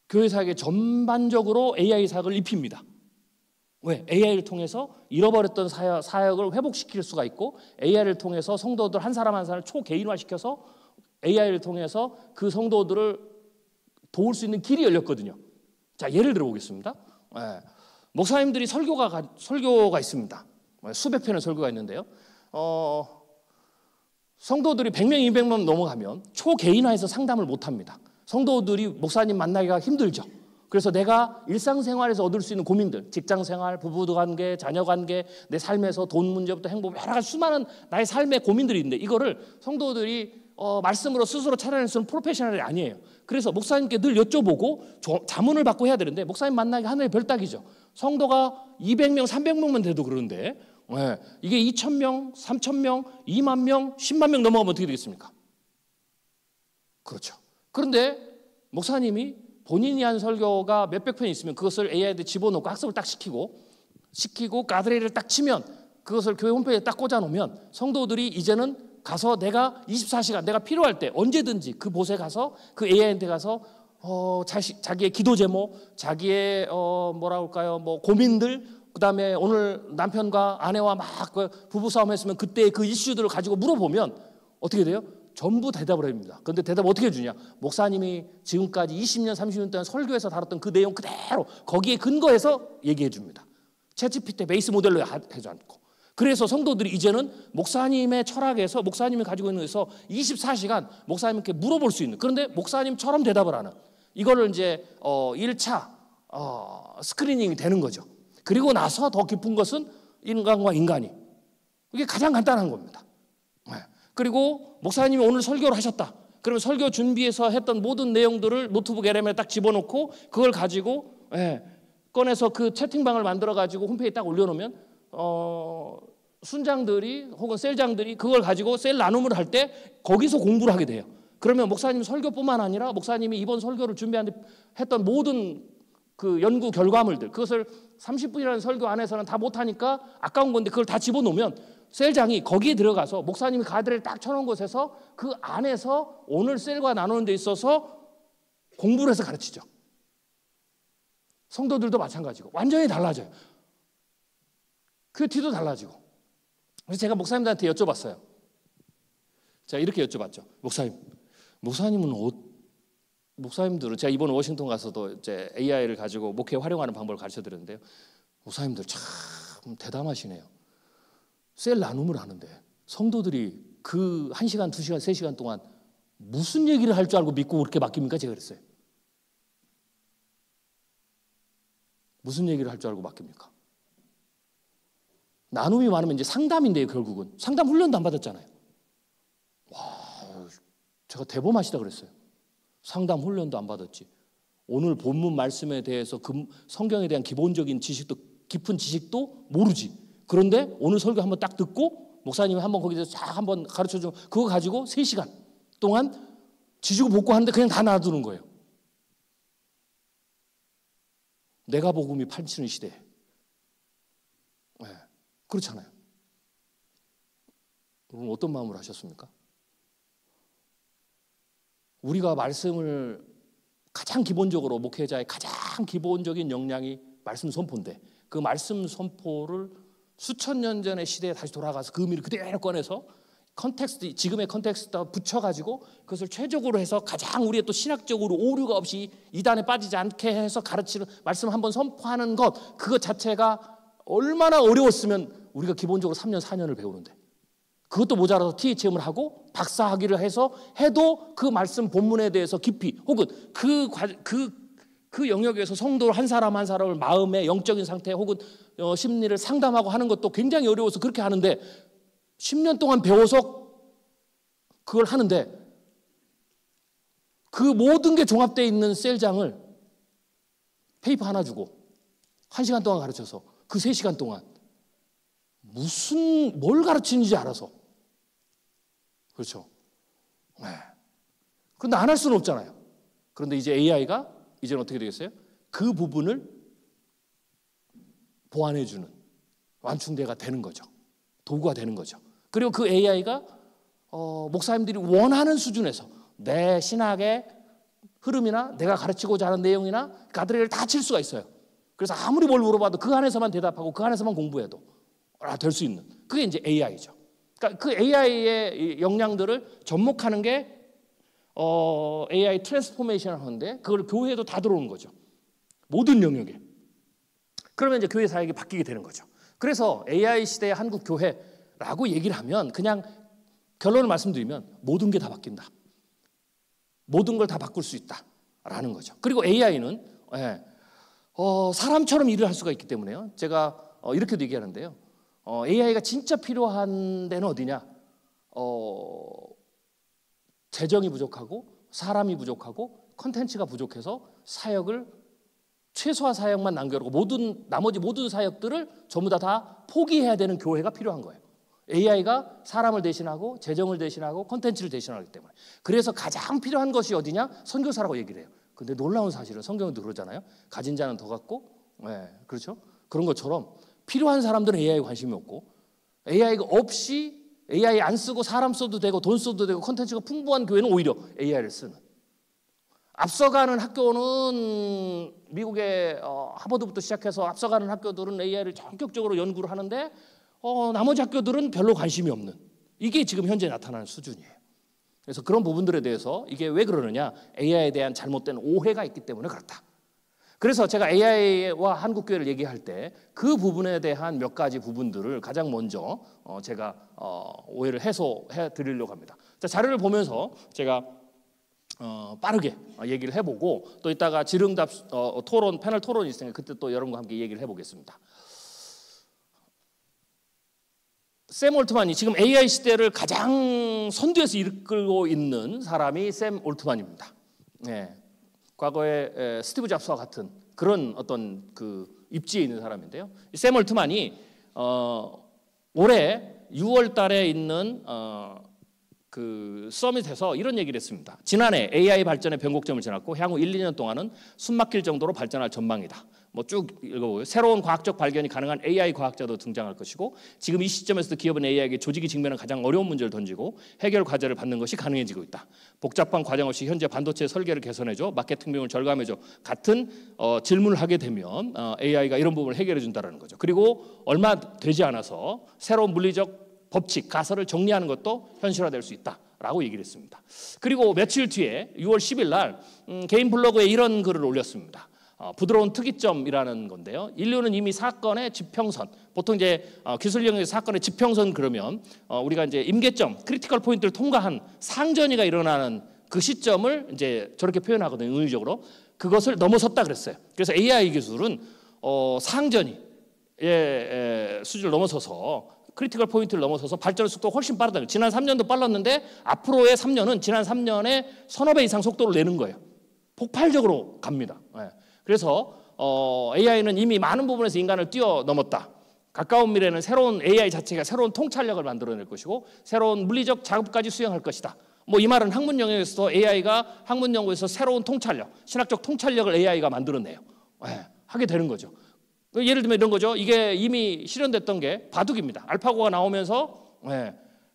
교회 사역에 전반적으로 AI 사역을 입힙니다. 왜? AI를 통해서 잃어버렸던 사역을 회복시킬 수가 있고 AI를 통해서 성도들 한 사람 한 사람을 초개인화시켜서 AI를 통해서 그 성도들을 도울 수 있는 길이 열렸거든요. 자, 예를 들어 보겠습니다. 목사님들이 설교가 있습니다. 수백 편의 설교가 있는데요. 성도들이 100명, 200명 넘어가면 초개인화해서 상담을 못합니다. 성도들이 목사님 만나기가 힘들죠. 그래서 내가 일상생활에서 얻을 수 있는 고민들, 직장생활, 부부관계, 자녀관계, 내 삶에서 돈 문제부터 행복, 여러 가지 수많은 나의 삶의 고민들이 있는데 이거를 성도들이 말씀으로 스스로 찾아낼 수 있는 프로페셔널이 아니에요. 그래서 목사님께 늘 여쭤보고 자문을 받고 해야 되는데 목사님 만나기 하늘의 별따기죠. 성도가 200명, 300명만 돼도 그러는데 이게 2,000명, 3,000명, 2만 명, 10만 명 넘어가면 어떻게 되겠습니까? 그렇죠. 그런데 목사님이 본인이 한 설교가 몇백 편 있으면 그것을 AI한테 집어넣고 학습을 딱 시키고 가드레일을 딱 치면 그것을 교회 홈페이지에 딱 꽂아놓으면 성도들이 이제는 가서 내가 24시간 내가 필요할 때 언제든지 그 곳에 가서 그 AI한테 가서 자기의 기도 제목, 자기의 뭐라 할까요, 뭐 고민들, 그다음에 오늘 남편과 아내와 막 부부 싸움했으면 그때의 그 이슈들을 가지고 물어보면 어떻게 돼요? 전부 대답을 합니다. 그런데 대답 어떻게 해주냐? 목사님이 지금까지 20년, 30년 동안 설교에서 다뤘던 그 내용 그대로 거기에 근거해서 얘기해 줍니다. 챗GPT 베이스 모델로 해지 않고. 그래서 성도들이 이제는 목사님의 철학에서 목사님이 가지고 있는 것에서 24시간 목사님께 물어볼 수 있는, 그런데 목사님처럼 대답을 하는, 이거를 이제 1차 스크리닝이 되는 거죠. 그리고 나서 더 깊은 것은 인간과 인간이, 이게 가장 간단한 겁니다. 그리고 목사님이 오늘 설교를 하셨다. 그러면 설교 준비해서 했던 모든 내용들을 노트북 LM에 딱 집어넣고 그걸 가지고 꺼내서 그 채팅방을 만들어 가지고 홈페이지에 딱 올려놓으면 순장들이 혹은 셀장들이 그걸 가지고 셀 나눔을 할 때 거기서 공부를 하게 돼요. 그러면 목사님 설교뿐만 아니라 목사님이 이번 설교를 준비했던 모든 그 연구 결과물들, 그것을 30분이라는 설교 안에서는 다 못하니까 아까운 건데 그걸 다 집어넣으면 셀장이 거기에 들어가서 목사님이 가드를 딱 쳐놓은 곳에서 그 안에서 오늘 셀과 나누는 데 있어서 공부를 해서 가르치죠. 성도들도 마찬가지고 완전히 달라져요. 큐티도 달라지고. 그래서 제가 목사님들한테 여쭤봤어요. 제가 이렇게 여쭤봤죠. 목사님들은 제가 이번 워싱턴 가서도 이제 AI를 가지고 목회 활용하는 방법을 가르쳐 드렸는데요. 목사님들 참 대담하시네요. 셀 나눔을 하는데 성도들이 그 1시간, 2시간, 3시간 동안 무슨 얘기를 할 줄 알고 믿고 그렇게 맡깁니까? 제가 그랬어요. 무슨 얘기를 할 줄 알고 맡깁니까? 나눔이 많으면 이제 상담인데요. 결국은 상담 훈련도 안 받았잖아요. 와, 제가 대범하시다 그랬어요. 상담 훈련도 안 받았지. 오늘 본문 말씀에 대해서 성경에 대한 기본적인 지식도, 깊은 지식도 모르지. 그런데 오늘 설교 한번 딱 듣고 목사님이 한번 거기서 쫙 한번 가르쳐주면 그거 가지고 3시간 동안 지지고 볶고 하는데 그냥 다 놔두는 거예요. 내가 복음이 판치는 시대에. 그렇잖아요. 여러분 어떤 마음으로 하셨습니까? 우리가 말씀을 가장 기본적으로, 목회자의 가장 기본적인 역량이 말씀 선포인데 그 말씀 선포를 수천 년 전의 시대에 다시 돌아가서 그 의미를 그대로 꺼내서 컨텍스트, 지금의 컨텍스트와 붙여가지고 그것을 최적으로 해서 가장 우리의 또 신학적으로 오류가 없이 이단에 빠지지 않게 해서 가르치는 말씀 한번 선포하는 것, 그것 자체가 얼마나 어려웠으면 우리가 기본적으로 3년, 4년을 배우는데 그것도 모자라서 THM을 하고 박사학위를 해도 그 말씀 본문에 대해서 깊이 혹은 그 영역에서 성도 한 사람 한 사람을 마음의 영적인 상태 혹은 심리를 상담하고 하는 것도 굉장히 어려워서 그렇게 하는데 10년 동안 배워서 그걸 하는데 그 모든 게 종합되어 있는 셀장을 페이퍼 하나 주고 1시간 동안 가르쳐서 그 3시간 동안 뭘 가르치는지 알아서. 그렇죠. 그런데 안 할 수는 없잖아요. 그런데 이제 AI가 이제는 어떻게 되겠어요? 그 부분을 보완해주는 완충대가 되는 거죠. 도구가 되는 거죠. 그리고 그 AI가 목사님들이 원하는 수준에서 내 신학의 흐름이나 내가 가르치고자 하는 내용이나 가드레일을 다 칠 수가 있어요. 그래서 아무리 뭘 물어봐도 그 안에서만 대답하고 그 안에서만 공부해도 될 수 있는, 그게 이제 AI죠. 그러니까 그 AI의 역량들을 접목하는 게 AI 트랜스포메이션을 하는데 그걸 교회에도 다 들어오는 거죠. 모든 영역에. 그러면 이제 교회 사역이 바뀌게 되는 거죠. 그래서 AI 시대의 한국 교회라고 얘기를 하면 그냥 결론을 말씀드리면 모든 게 다 바뀐다. 모든 걸 다 바꿀 수 있다라는 거죠. 그리고 AI는 사람처럼 일을 할 수가 있기 때문에요. 제가 이렇게도 얘기하는데요. AI가 진짜 필요한 데는 어디냐? 재정이 부족하고 사람이 부족하고 컨텐츠가 부족해서 사역을 최소화 사역만 남겨놓고 나머지 모든 사역들을 전부 다 포기해야 되는 교회가 필요한 거예요. AI가 사람을 대신하고 재정을 대신하고 컨텐츠를 대신하기 때문에. 그래서 가장 필요한 것이 어디냐? 선교사라고 얘기를 해요. 근데 놀라운 사실은 성경도 그러잖아요. 가진 자는 더 갖고, 그렇죠? 그런 것처럼 필요한 사람들은 AI에 관심이 없고 AI가 없이 AI 안 쓰고 사람 써도 되고 돈 써도 되고 콘텐츠가 풍부한 교회는 오히려 AI를 쓰는. 앞서가는 학교는 미국의 하버드부터 시작해서 앞서가는 학교들은 AI를 전격적으로 연구를 하는데 나머지 학교들은 별로 관심이 없는. 이게 지금 현재 나타나는 수준이에요. 그래서 그런 부분들에 대해서 이게 왜 그러느냐? AI에 대한 잘못된 오해가 있기 때문에 그렇다. 그래서 제가 AI와 한국교회를 얘기할 때 그 부분에 대한 몇 가지 부분들을 가장 먼저 제가 오해를 해소해 드리려고 합니다. 자, 자료를 보면서 제가 빠르게 얘기를 해보고 또 이따가 질응답 토론 패널 토론이 있으니까 그때 또 여러분과 함께 얘기를 해보겠습니다. 샘 올트만이 지금 AI 시대를 가장 선두에서 이끌고 있는 사람이 샘 올트만입니다. 네. 과거에 스티브 잡스와 같은 그런 어떤 그 입지에 있는 사람인데요. 샘 올트만이 올해 6월 달에 있는 그 서밋에서 이런 얘기를 했습니다. 지난해 AI 발전의 변곡점을 지났고 향후 1, 2년 동안은 숨막힐 정도로 발전할 전망이다. 뭐 쭉 읽어보고요. 새로운 과학적 발견이 가능한 AI 과학자도 등장할 것이고 지금 이 시점에서도 기업은 AI에게 조직이 직면한 가장 어려운 문제를 던지고 해결 과제를 받는 것이 가능해지고 있다. 복잡한 과정 없이 현재 반도체 설계를 개선해줘 마케팅 비용을 절감해줘 같은 질문을 하게 되면 AI가 이런 부분을 해결해 준다는 거죠. 그리고 얼마 되지 않아서 새로운 물리적 법칙, 가설을 정리하는 것도 현실화될 수 있다라고 얘기를 했습니다. 그리고 며칠 뒤에 6월 10일 날 개인 블로그에 이런 글을 올렸습니다. 부드러운 특이점이라는 건데요. 인류는 이미 사건의 지평선, 보통 이제 기술 영역의 사건의 지평선 그러면 우리가 이제 임계점, 크리티컬 포인트를 통과한 상전이가 일어나는 그 시점을 이제 저렇게 표현하거든요. 의미적으로 그것을 넘어섰다 그랬어요. 그래서 AI 기술은 상전이 수준을 넘어서서 크리티컬 포인트를 넘어서서 발전의 속도가 훨씬 빠르다. 지난 3년도 빨랐는데 앞으로의 3년은 지난 3년의 서너 배 이상 속도를 내는 거예요. 폭발적으로 갑니다. 그래서 AI는 이미 많은 부분에서 인간을 뛰어넘었다. 가까운 미래는 새로운 AI 자체가 새로운 통찰력을 만들어낼 것이고 새로운 물리적 작업까지 수행할 것이다. 뭐 이 말은 학문 영역에서 AI가 학문 연구에서 새로운 통찰력, 신학적 통찰력을 AI가 만들어내요. 하게 되는 거죠. 예를 들면 이런 거죠. 이게 이미 실현됐던 게 바둑입니다. 알파고가 나오면서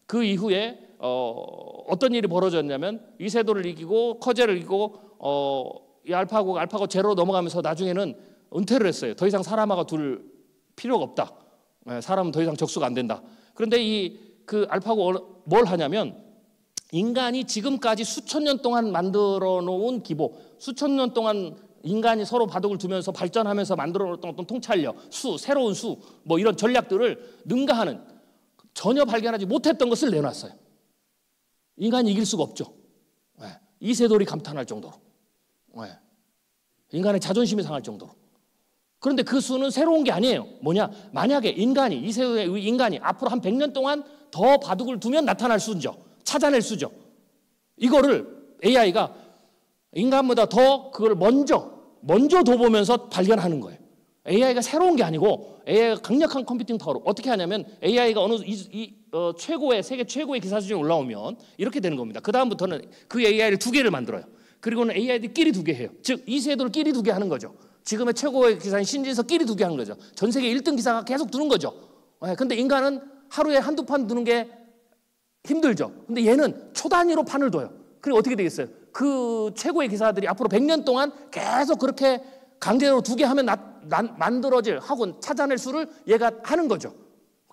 그 이후에 어떤 일이 벌어졌냐면 이세돌을 이기고 커제를 이기고 이 알파고 제로 넘어가면서 나중에는 은퇴를 했어요. 더 이상 사람하고 둘 필요가 없다. 사람은 더 이상 적수가 안 된다. 그런데 그 알파고 뭘 하냐면 인간이 지금까지 수천 년 동안 만들어 놓은 기보, 수천 년 동안 인간이 서로 바둑을 두면서 발전하면서 만들어 놓았던 어떤 통찰력, 새로운 뭐 이런 전략들을 능가하는 전혀 발견하지 못했던 것을 내놨어요. 인간이 이길 수가 없죠. 이세돌이 감탄할 정도로. 인간의 자존심이 상할 정도로. 그런데 그 수는 새로운 게 아니에요. 뭐냐? 만약에 이세돌의 인간이 앞으로 한 100년 동안 더 바둑을 두면 나타날 수죠. 찾아낼 수죠. 이거를 AI가 인간보다 더 그걸 먼저 둬보면서 발견하는 거예요. AI가 새로운 게 아니고 AI가 강력한 컴퓨팅 파워로 어떻게 하냐면 AI가 어느 세계 최고의 기사 수준에 올라오면 이렇게 되는 겁니다. 그 다음부터는 그 AI를 2개를 만들어요. 그리고는 AI들끼리 2개 해요. 즉 이세돌끼리 2개 하는 거죠. 지금의 최고의 기사인 신진서끼리 2개 하는 거죠. 전 세계 1등 기사가 계속 두는 거죠. 근데 인간은 하루에 한두 판 두는 게 힘들죠. 근데 얘는 초 단위로 판을 둬요. 그리고 어떻게 되겠어요? 그 최고의 기사들이 앞으로 100년 동안 계속 그렇게 강제로 2개 하면 만들어질 하고 찾아낼 수를 얘가 하는 거죠.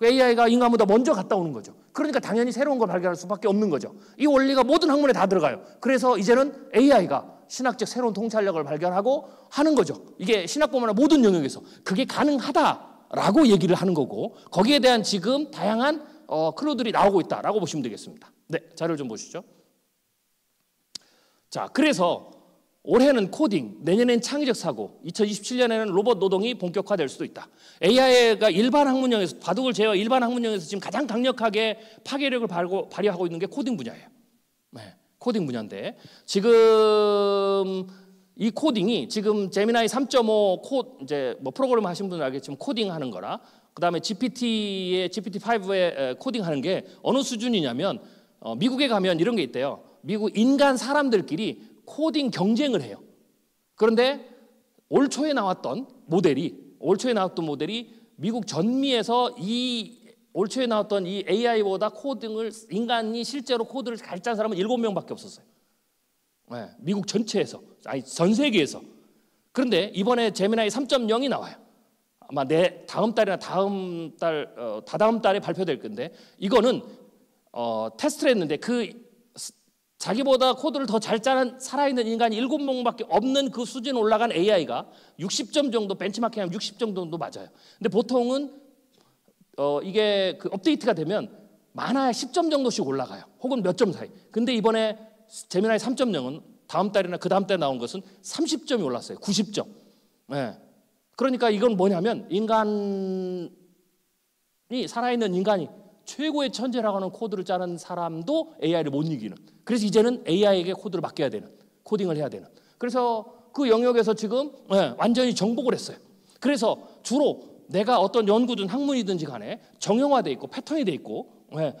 AI가 인간보다 먼저 갔다 오는 거죠. 그러니까 당연히 새로운 걸 발견할 수밖에 없는 거죠. 이 원리가 모든 학문에 다 들어가요. 그래서 이제는 AI가 신학적 새로운 통찰력을 발견하고 하는 거죠. 이게 신학뿐만 아니라 모든 영역에서 그게 가능하다라고 얘기를 하는 거고 거기에 대한 지금 다양한 클루들이 나오고 있다라고 보시면 되겠습니다. 네, 자료를 좀 보시죠. 자, 그래서 올해는 코딩, 내년엔 창의적 사고, 2027년에는 로봇 노동이 본격화될 수도 있다. AI가 일반 학문형에서 바둑을 제외 일반 학문형에서 지금 가장 강력하게 파괴력을 발휘하고 있는 게 코딩 분야예요. 코딩 분야인데 지금 이 코딩이 지금 제미나이 3.5 이제 뭐 프로그램 하신 분은 알겠지만 코딩하는 거라 그다음에 GPT-5에 코딩하는 게 어느 수준이냐면 미국에 가면 이런 게 있대요. 미국 인간 사람들끼리 코딩 경쟁을 해요. 그런데 올 초에 나왔던 모델이 미국 전미에서 이 올 초에 나왔던 이 AI보다 코딩을 인간이 실제로 코드를 잘 짠 사람은 7명밖에 없었어요. 네, 미국 전체에서, 아니 전 세계에서. 그런데 이번에 제미나이 3.0이 나와요. 아마 다음 달이나 다다음 달에 발표될 건데, 이거는 테스트를 했는데 자기보다 코드를 더 잘 짜는 살아있는 인간이 7명밖에 없는 그 수준 올라간 AI가 60점 정도, 벤치마킹하면 60점 정도 맞아요. 근데 보통은 이게 그 업데이트가 되면 많아야 10점 정도씩 올라가요. 혹은 몇 점 사이. 근데 이번에 제미나이 3.0은 다음 달이나 그 다음 달에 나온 것은 30점이 올랐어요. 90점. 네. 그러니까 이건 뭐냐면 살아있는 인간이 최고의 천재라고 하는 코드를 짜는 사람도 AI를 못 이기는. 그래서 이제는 AI에게 코드를 맡겨야 되는, 코딩을 해야 되는. 그래서 그 영역에서 지금 완전히 정복을 했어요. 그래서 주로 내가 어떤 연구든 학문이든지 간에 정형화되어 있고 패턴이 되어 있고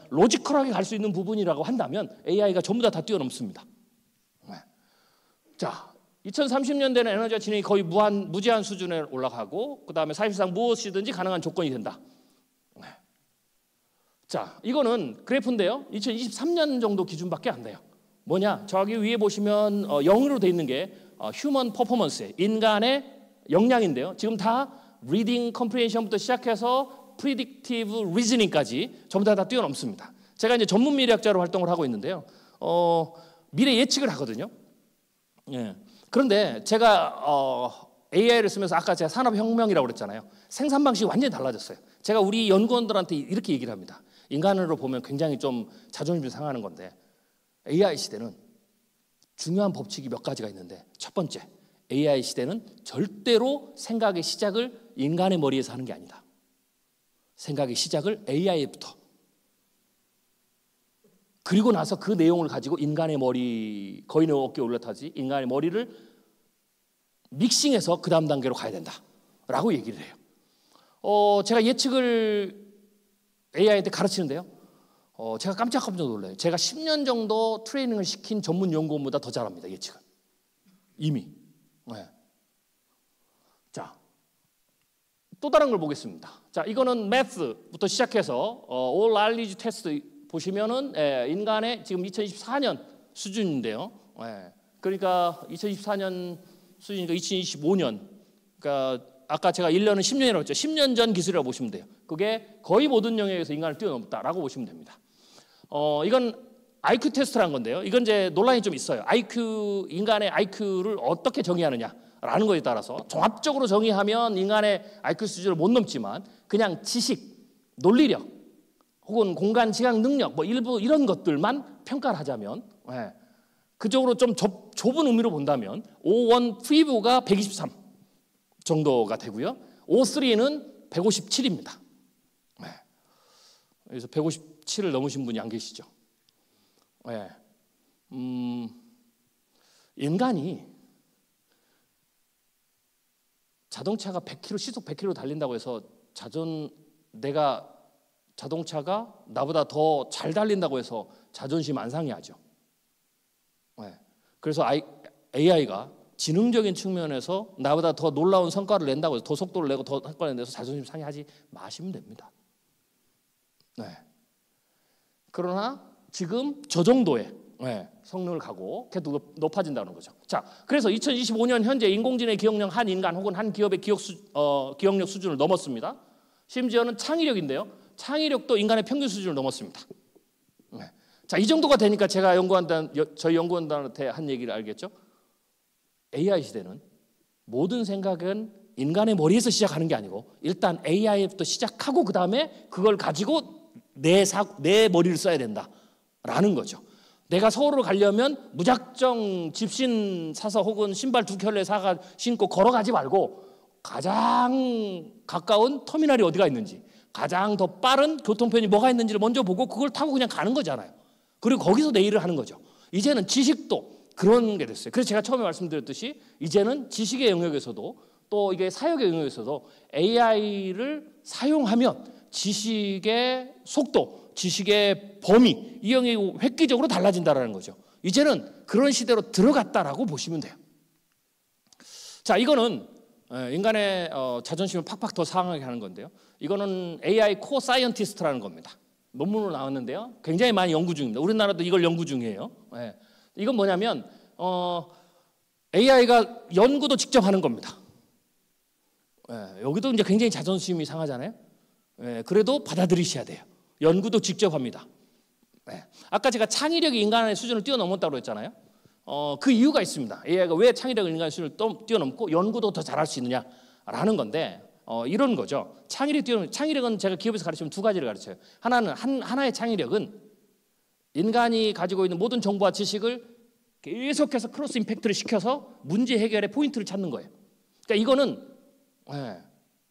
로지컬하게 갈 수 있는 부분이라고 한다면 AI가 전부 다 뛰어넘습니다. 자, 2030년대는 에너지와 진행이 거의 무제한 수준에 올라가고, 그 다음에 사실상 무엇이든지 가능한 조건이 된다. 자, 이거는 그래프인데요. 2023년 정도 기준밖에 안 돼요. 뭐냐? 저기 위에 보시면 0으로 돼 있는 게 휴먼 퍼포먼스, 인간의 역량인데요. 지금 다 리딩 컴프리hension부터 시작해서 프리딕티브 리즈닝까지 전부 다 뛰어넘습니다. 제가 이제 전문 미래학자로 활동을 하고 있는데요. 미래 예측을 하거든요. 예. 그런데 제가 AI를 쓰면서 아까 제가 산업혁명이라고 그랬잖아요. 생산 방식이 완전히 달라졌어요. 제가 우리 연구원들한테 이렇게 얘기를 합니다. 인간으로 보면 굉장히 좀 자존심이 상하는 건데, AI 시대는 중요한 법칙이 몇 가지가 있는데, 첫 번째, AI 시대는 절대로 생각의 시작을 인간의 머리에서 하는 게 아니다. 생각의 시작을 AI부터. 그리고 나서 그 내용을 가지고 인간의 머리, 거인의 어깨에 올라타지 인간의 머리를 믹싱해서 그 다음 단계로 가야 된다라고 얘기를 해요. 제가 예측을 AI한테 가르치는데요. 제가 깜짝 놀라요. 제가 10년 정도 트레이닝을 시킨 전문 연구원보다 더 잘합니다. 예측은. 이미. 네. 자, 또 다른 걸 보겠습니다. 자, 이거는 매스부터 시작해서 All Knowledge Test 보시면은 인간의 지금 2024년 수준인데요. 그러니까 2024년 수준이니까 2025년. 그러니까 아까 제가 1년은 10년이라고 했죠. 10년 전 기술이라고 보시면 돼요. 그게 거의 모든 영역에서 인간을 뛰어넘었다라고 보시면 됩니다. 이건 IQ 테스트라는 건데요. 이건 이제 논란이 좀 있어요. 인간의 IQ를 어떻게 정의하느냐라는 거에 따라서 종합적으로 정의하면 인간의 IQ 수준을 못 넘지만 그냥 지식, 논리력, 혹은 공간 지각 능력, 뭐 일부 이런 것들만 평가를 하자면, 그쪽으로 좀 좁은 의미로 본다면 O1 프리뷰가 123 정도가 되고요. O3는 157입니다. 그래서 157을 넘으신 분이 안 계시죠. 인간이 자동차가 100km, 시속 100km 달린다고 해서 자동차가 나보다 더 잘 달린다고 해서 자존심 안 상해하죠. 그래서 AI가 지능적인 측면에서 나보다 더 놀라운 성과를 낸다고 해서 더 속도를 내고 더 성과를 내서 자존심 상해하지 마시면 됩니다. 그러나 지금 저 정도의 성능을 가고 계속 높아진다는 거죠. 자, 그래서 2025년 현재 인공지능 기억력 한 인간 혹은 한 기업의 기억력 수준을 넘었습니다. 심지어는 창의력인데요. 창의력도 인간의 평균 수준을 넘었습니다. 자, 이 정도가 되니까 제가 저희 연구원들한테 한 얘기를 알겠죠. AI 시대는 모든 생각은 인간의 머리에서 시작하는 게 아니고 일단 AI부터 시작하고 그 다음에 그걸 가지고 내 머리를 써야 된다라는 거죠. 내가 서울을 가려면 무작정 집신 사서 혹은 신발 2켤레 사가 신고 걸어가지 말고 가장 가까운 터미널이 어디가 있는지, 가장 더 빠른 교통편이 뭐가 있는지를 먼저 보고 그걸 타고 그냥 가는 거잖아요. 그리고 거기서 내 일을 하는 거죠. 이제는 지식도 그런 게 됐어요. 그래서 제가 처음에 말씀드렸듯이 이제는 지식의 영역에서도 또 이게 사역의 영역에서도 AI를 사용하면 지식의 속도, 지식의 범위, 이 영역이 획기적으로 달라진다는 거죠. 이제는 그런 시대로 들어갔다라고 보시면 돼요. 자, 이거는 인간의 자존심을 팍팍 더 상하게 하는 건데요. 이거는 AI 코어 사이언티스트라는 겁니다. 논문으로 나왔는데요. 굉장히 많이 연구 중입니다. 우리나라도 이걸 연구 중이에요. 이건 뭐냐면 AI가 연구도 직접 하는 겁니다. 여기도 이제 굉장히 자존심이 상하잖아요. 그래도 받아들이셔야 돼요. 연구도 직접 합니다. 아까 제가 창의력이 인간의 수준을 뛰어넘었다고 했잖아요. 그 이유가 있습니다. AI가 왜 창의력을 인간의 수준을 뛰어넘고 연구도 더 잘할 수 있느냐라는 건데 이런 거죠. 창의력은 제가 기업에서 가르치면 두 가지를 가르쳐요. 하나의 창의력은 인간이 가지고 있는 모든 정보와 지식을 계속해서 크로스 임팩트를 시켜서 문제 해결의 포인트를 찾는 거예요. 그러니까 이거는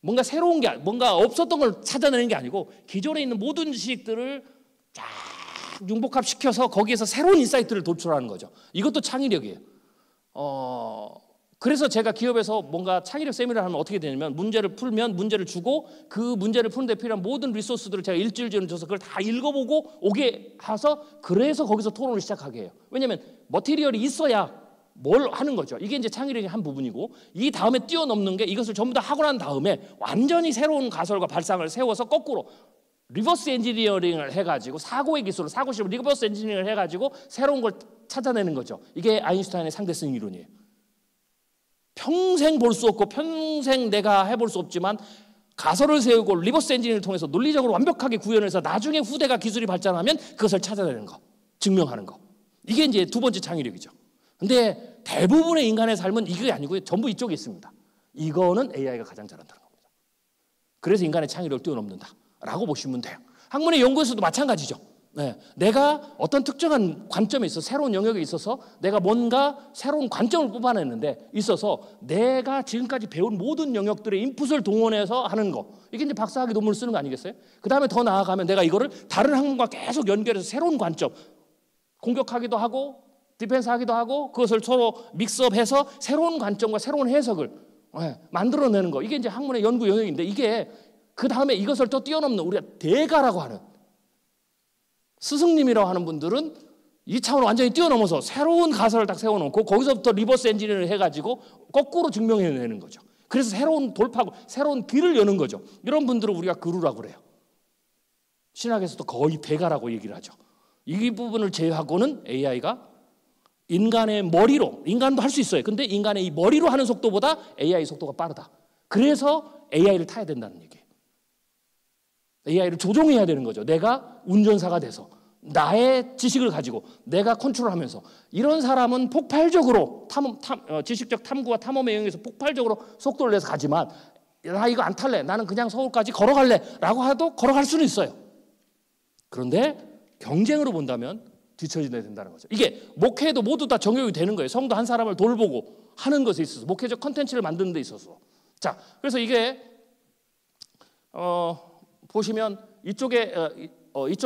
뭔가 새로운 게 뭔가 없었던 걸 찾아내는 게 아니고 기존에 있는 모든 지식들을 쫙 융복합시켜서 거기에서 새로운 인사이트를 도출하는 거죠. 이것도 창의력이에요. 그래서 제가 기업에서 뭔가 창의력 세미나를 하면 어떻게 되냐면 문제를 풀면 문제를 주고 그 문제를 푸는 데 필요한 모든 리소스들을 제가 일주일 전에 줘서 그걸 다 읽어보고 오게 해서 그래서 거기서 토론을 시작하게 해요. 왜냐하면 머티리얼이 있어야 뭘 하는 거죠. 이게 이제 창의력의 한 부분이고 이 다음에 뛰어넘는 게 이것을 전부 다 하고 난 다음에 완전히 새로운 가설과 발상을 세워서 거꾸로 리버스 엔지니어링을 해가지고 사고의 기술을 사고식으로 리버스 엔지니어링을 해가지고 새로운 걸 찾아내는 거죠. 이게 아인슈타인의 상대성 이론이에요. 평생 볼 수 없고 평생 내가 해볼 수 없지만 가설을 세우고 리버스 엔지니어링을 통해서 논리적으로 완벽하게 구현해서 나중에 후대가 기술이 발전하면 그것을 찾아내는 거, 증명하는 거. 이게 이제 두 번째 창의력이죠. 근데 대부분의 인간의 삶은 이게 아니고요. 전부 이쪽에 있습니다. 이거는 AI가 가장 잘한다는 겁니다. 그래서 인간의 창의력을 뛰어넘는다라고 보시면 돼요. 학문의 연구에서도 마찬가지죠. 내가 어떤 특정한 관점에 있어서 새로운 영역에 있어서 내가 뭔가 새로운 관점을 뽑아냈는데 있어서 내가 지금까지 배운 모든 영역들의 인풋을 동원해서 하는 거. 이게 이제 박사학위 논문을 쓰는 거 아니겠어요? 그 다음에 더 나아가면 내가 이거를 다른 학문과 계속 연결해서 새로운 관점, 공격하기도 하고 디펜스하기도 하고 그것을 서로 믹스업해서 새로운 관점과 새로운 해석을 만들어내는 거. 이게 이제 학문의 연구 영역인데 이게 그 다음에 이것을 또 뛰어넘는 우리가 대가라고 하는 스승님이라고 하는 분들은 이 차원을 완전히 뛰어넘어서 새로운 가설을 딱 세워놓고 거기서부터 리버스 엔지니어링을 해가지고 거꾸로 증명해내는 거죠. 그래서 새로운 돌파구, 새로운 길을 여는 거죠. 이런 분들은 우리가 그루라고 그래요. 신학에서도 거의 대가라고 얘기를 하죠. 이 부분을 제외하고는 AI가 인간의 머리로, 인간도 할 수 있어요. 근데 인간의 이 머리로 하는 속도보다 AI 속도가 빠르다. 그래서 AI를 타야 된다는 얘기예요. AI를 조종해야 되는 거죠. 내가 운전사가 돼서 나의 지식을 가지고 내가 컨트롤하면서 이런 사람은 폭발적으로 지식적 탐구와 탐험에 의해서 폭발적으로 속도를 내서 가지만 나 이거 안 탈래. 나는 그냥 서울까지 걸어갈래. 라고 해도 걸어갈 수는 있어요. 그런데 경쟁으로 본다면 뒤처지게 된다는 거죠. 이게 목회도 모두 다 적용이 되는 거예요. 성도 한 사람을 돌보고 하는 것에 있어서 목회적 컨텐츠를 만드는 데 있어서. 자, 그래서 이게 보시면 이쪽에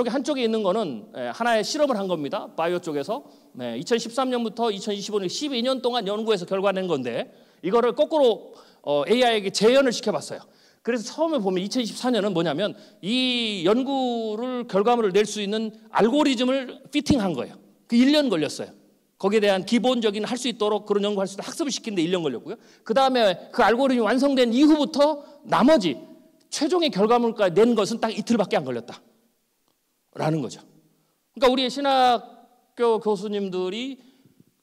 한쪽에 있는 거는 하나의 실험을 한 겁니다. 바이오 쪽에서 2013년부터 2025년 12년 동안 연구해서 결과낸 건데 이거를 거꾸로 AI에게 재현을 시켜봤어요. 그래서 처음에 보면 2024년은 뭐냐면 이 연구를 결과물을 낼 수 있는 알고리즘을 피팅한 거예요. 그 1년 걸렸어요. 거기에 대한 기본적인 할 수 있도록 그런 연구할 수 있도록 학습을 시키는데 1년 걸렸고요. 그 다음에 그 알고리즘이 완성된 이후부터 나머지 최종의 결과물까지 낸 것은 딱 이틀밖에 안 걸렸다라는 거죠. 그러니까 우리의 신학교 교수님들이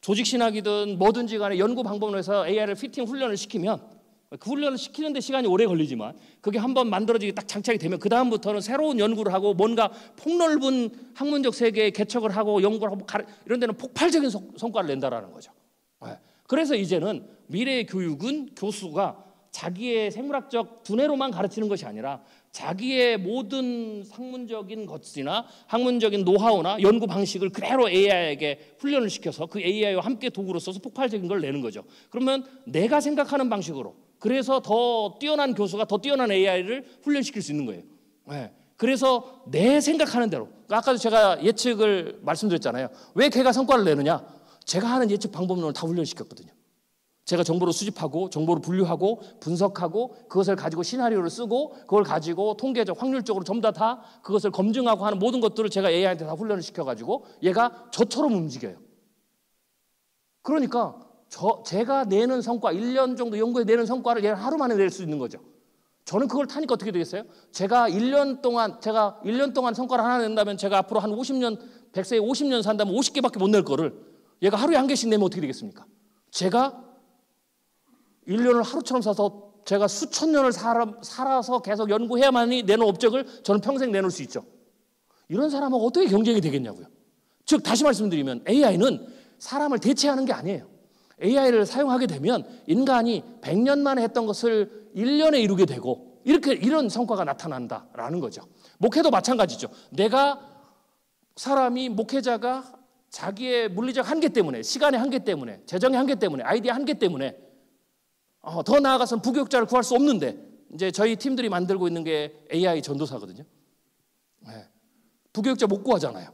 조직신학이든 뭐든지 간에 연구 방법으로 해서 AI를 피팅 훈련을 시키면 그 훈련을 시키는데 시간이 오래 걸리지만 그게 한번 만들어지게 딱 장착이 되면 그 다음부터는 새로운 연구를 하고 뭔가 폭넓은 학문적 세계에 개척을 하고 연구를 하고 이런 데는 폭발적인 성과를 낸다라는 거죠. 그래서 이제는 미래의 교육은 교수가 자기의 생물학적 두뇌로만 가르치는 것이 아니라 자기의 모든 학문적인 것이나 학문적인 노하우나 연구 방식을 그대로 AI에게 훈련을 시켜서 그 AI와 함께 도구로 써서 폭발적인 걸 내는 거죠. 그러면 내가 생각하는 방식으로 그래서 더 뛰어난 교수가 더 뛰어난 AI를 훈련시킬 수 있는 거예요. 그래서 내 생각하는 대로 아까도 제가 예측을 말씀드렸잖아요. 왜 걔가 성과를 내느냐? 제가 하는 예측 방법론을 다 훈련시켰거든요. 제가 정보를 수집하고 정보를 분류하고 분석하고 그것을 가지고 시나리오를 쓰고 그걸 가지고 통계적 확률적으로 전부 다 그것을 검증하고 하는 모든 것들을 제가 AI한테 다 훈련을 시켜가지고 얘가 저처럼 움직여요. 그러니까 제가 내는 성과, 1년 정도 연구해 내는 성과를 얘는 하루 만에 낼 수 있는 거죠. 저는 그걸 타니까 어떻게 되겠어요? 제가 1년 동안 성과를 하나 낸다면 제가 앞으로 한 50년, 100세에 50년 산다면 50개밖에 못 낼 거를 얘가 하루에 한 개씩 내면 어떻게 되겠습니까? 제가 1년을 하루처럼 사서 제가 수천 년을 살아서 계속 연구해야만이 내는 업적을 저는 평생 내놓을 수 있죠. 이런 사람하고 어떻게 경쟁이 되겠냐고요. 즉 다시 말씀드리면 AI는 사람을 대체하는 게 아니에요. AI를 사용하게 되면 인간이 100년 만에 했던 것을 1년에 이루게 되고 이런 성과가 나타난다라는 거죠. 목회도 마찬가지죠. 목회자가 자기의 물리적 한계 때문에, 시간의 한계 때문에, 재정의 한계 때문에, 아이디어 한계 때문에 더 나아가서는 부교육자를 구할 수 없는데 이제 저희 팀들이 만들고 있는 게 AI 전도사거든요. 네. 부교육자 못 구하잖아요.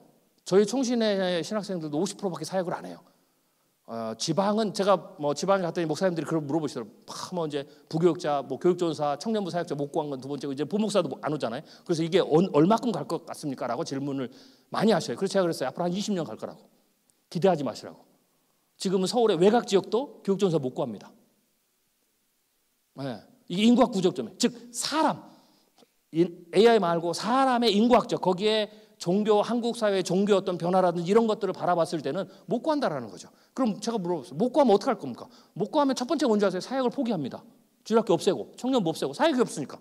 저희 총신의 신학생들도 50%밖에 사역을 안 해요. 지방은 제가 지방에 갔더니 목사님들이 그걸 물어보시더라고요. 이제 부교육자, 교육전사, 청년부 사역자 못 구한 건 두 번째고 이제 부목사도 안 오잖아요. 그래서 이게 얼마큼 갈 것 같습니까? 라고 질문을 많이 하셔요. 그래서 제가 그랬어요. 앞으로 한 20년 갈 거라고. 기대하지 마시라고. 지금은 서울의 외곽 지역도 교육전사 못 구합니다. 네. 이게 인구학 구조점이에요. 즉 사람, AI 말고 사람의 인구학적, 거기에 종교, 한국 사회의 종교 어떤 변화라든지 이런 것들을 바라봤을 때는 못 구한다라는 거죠. 그럼 제가 물어봤어요. 못 구하면 어떻게 할 겁니까? 못 구하면 첫 번째 뭔지 아세요? 사역을 포기합니다. 주일학교 없애고, 청년부 없애고, 사역이 없으니까.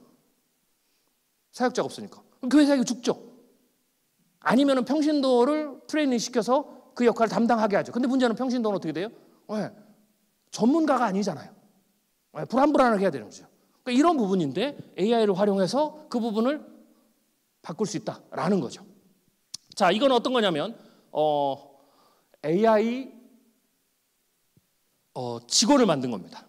사역자가 없으니까. 그럼 교회 사역이 죽죠. 아니면 평신도를 트레이닝 시켜서 그 역할을 담당하게 하죠. 근데 문제는 평신도는 어떻게 돼요? 전문가가 아니잖아요. 불안불안하게 해야 되는 거죠. 그러니까 이런 부분인데 AI를 활용해서 그 부분을 바꿀 수 있다라는 거죠. 자, 이건 어떤 거냐면 AI 직원을 만든 겁니다.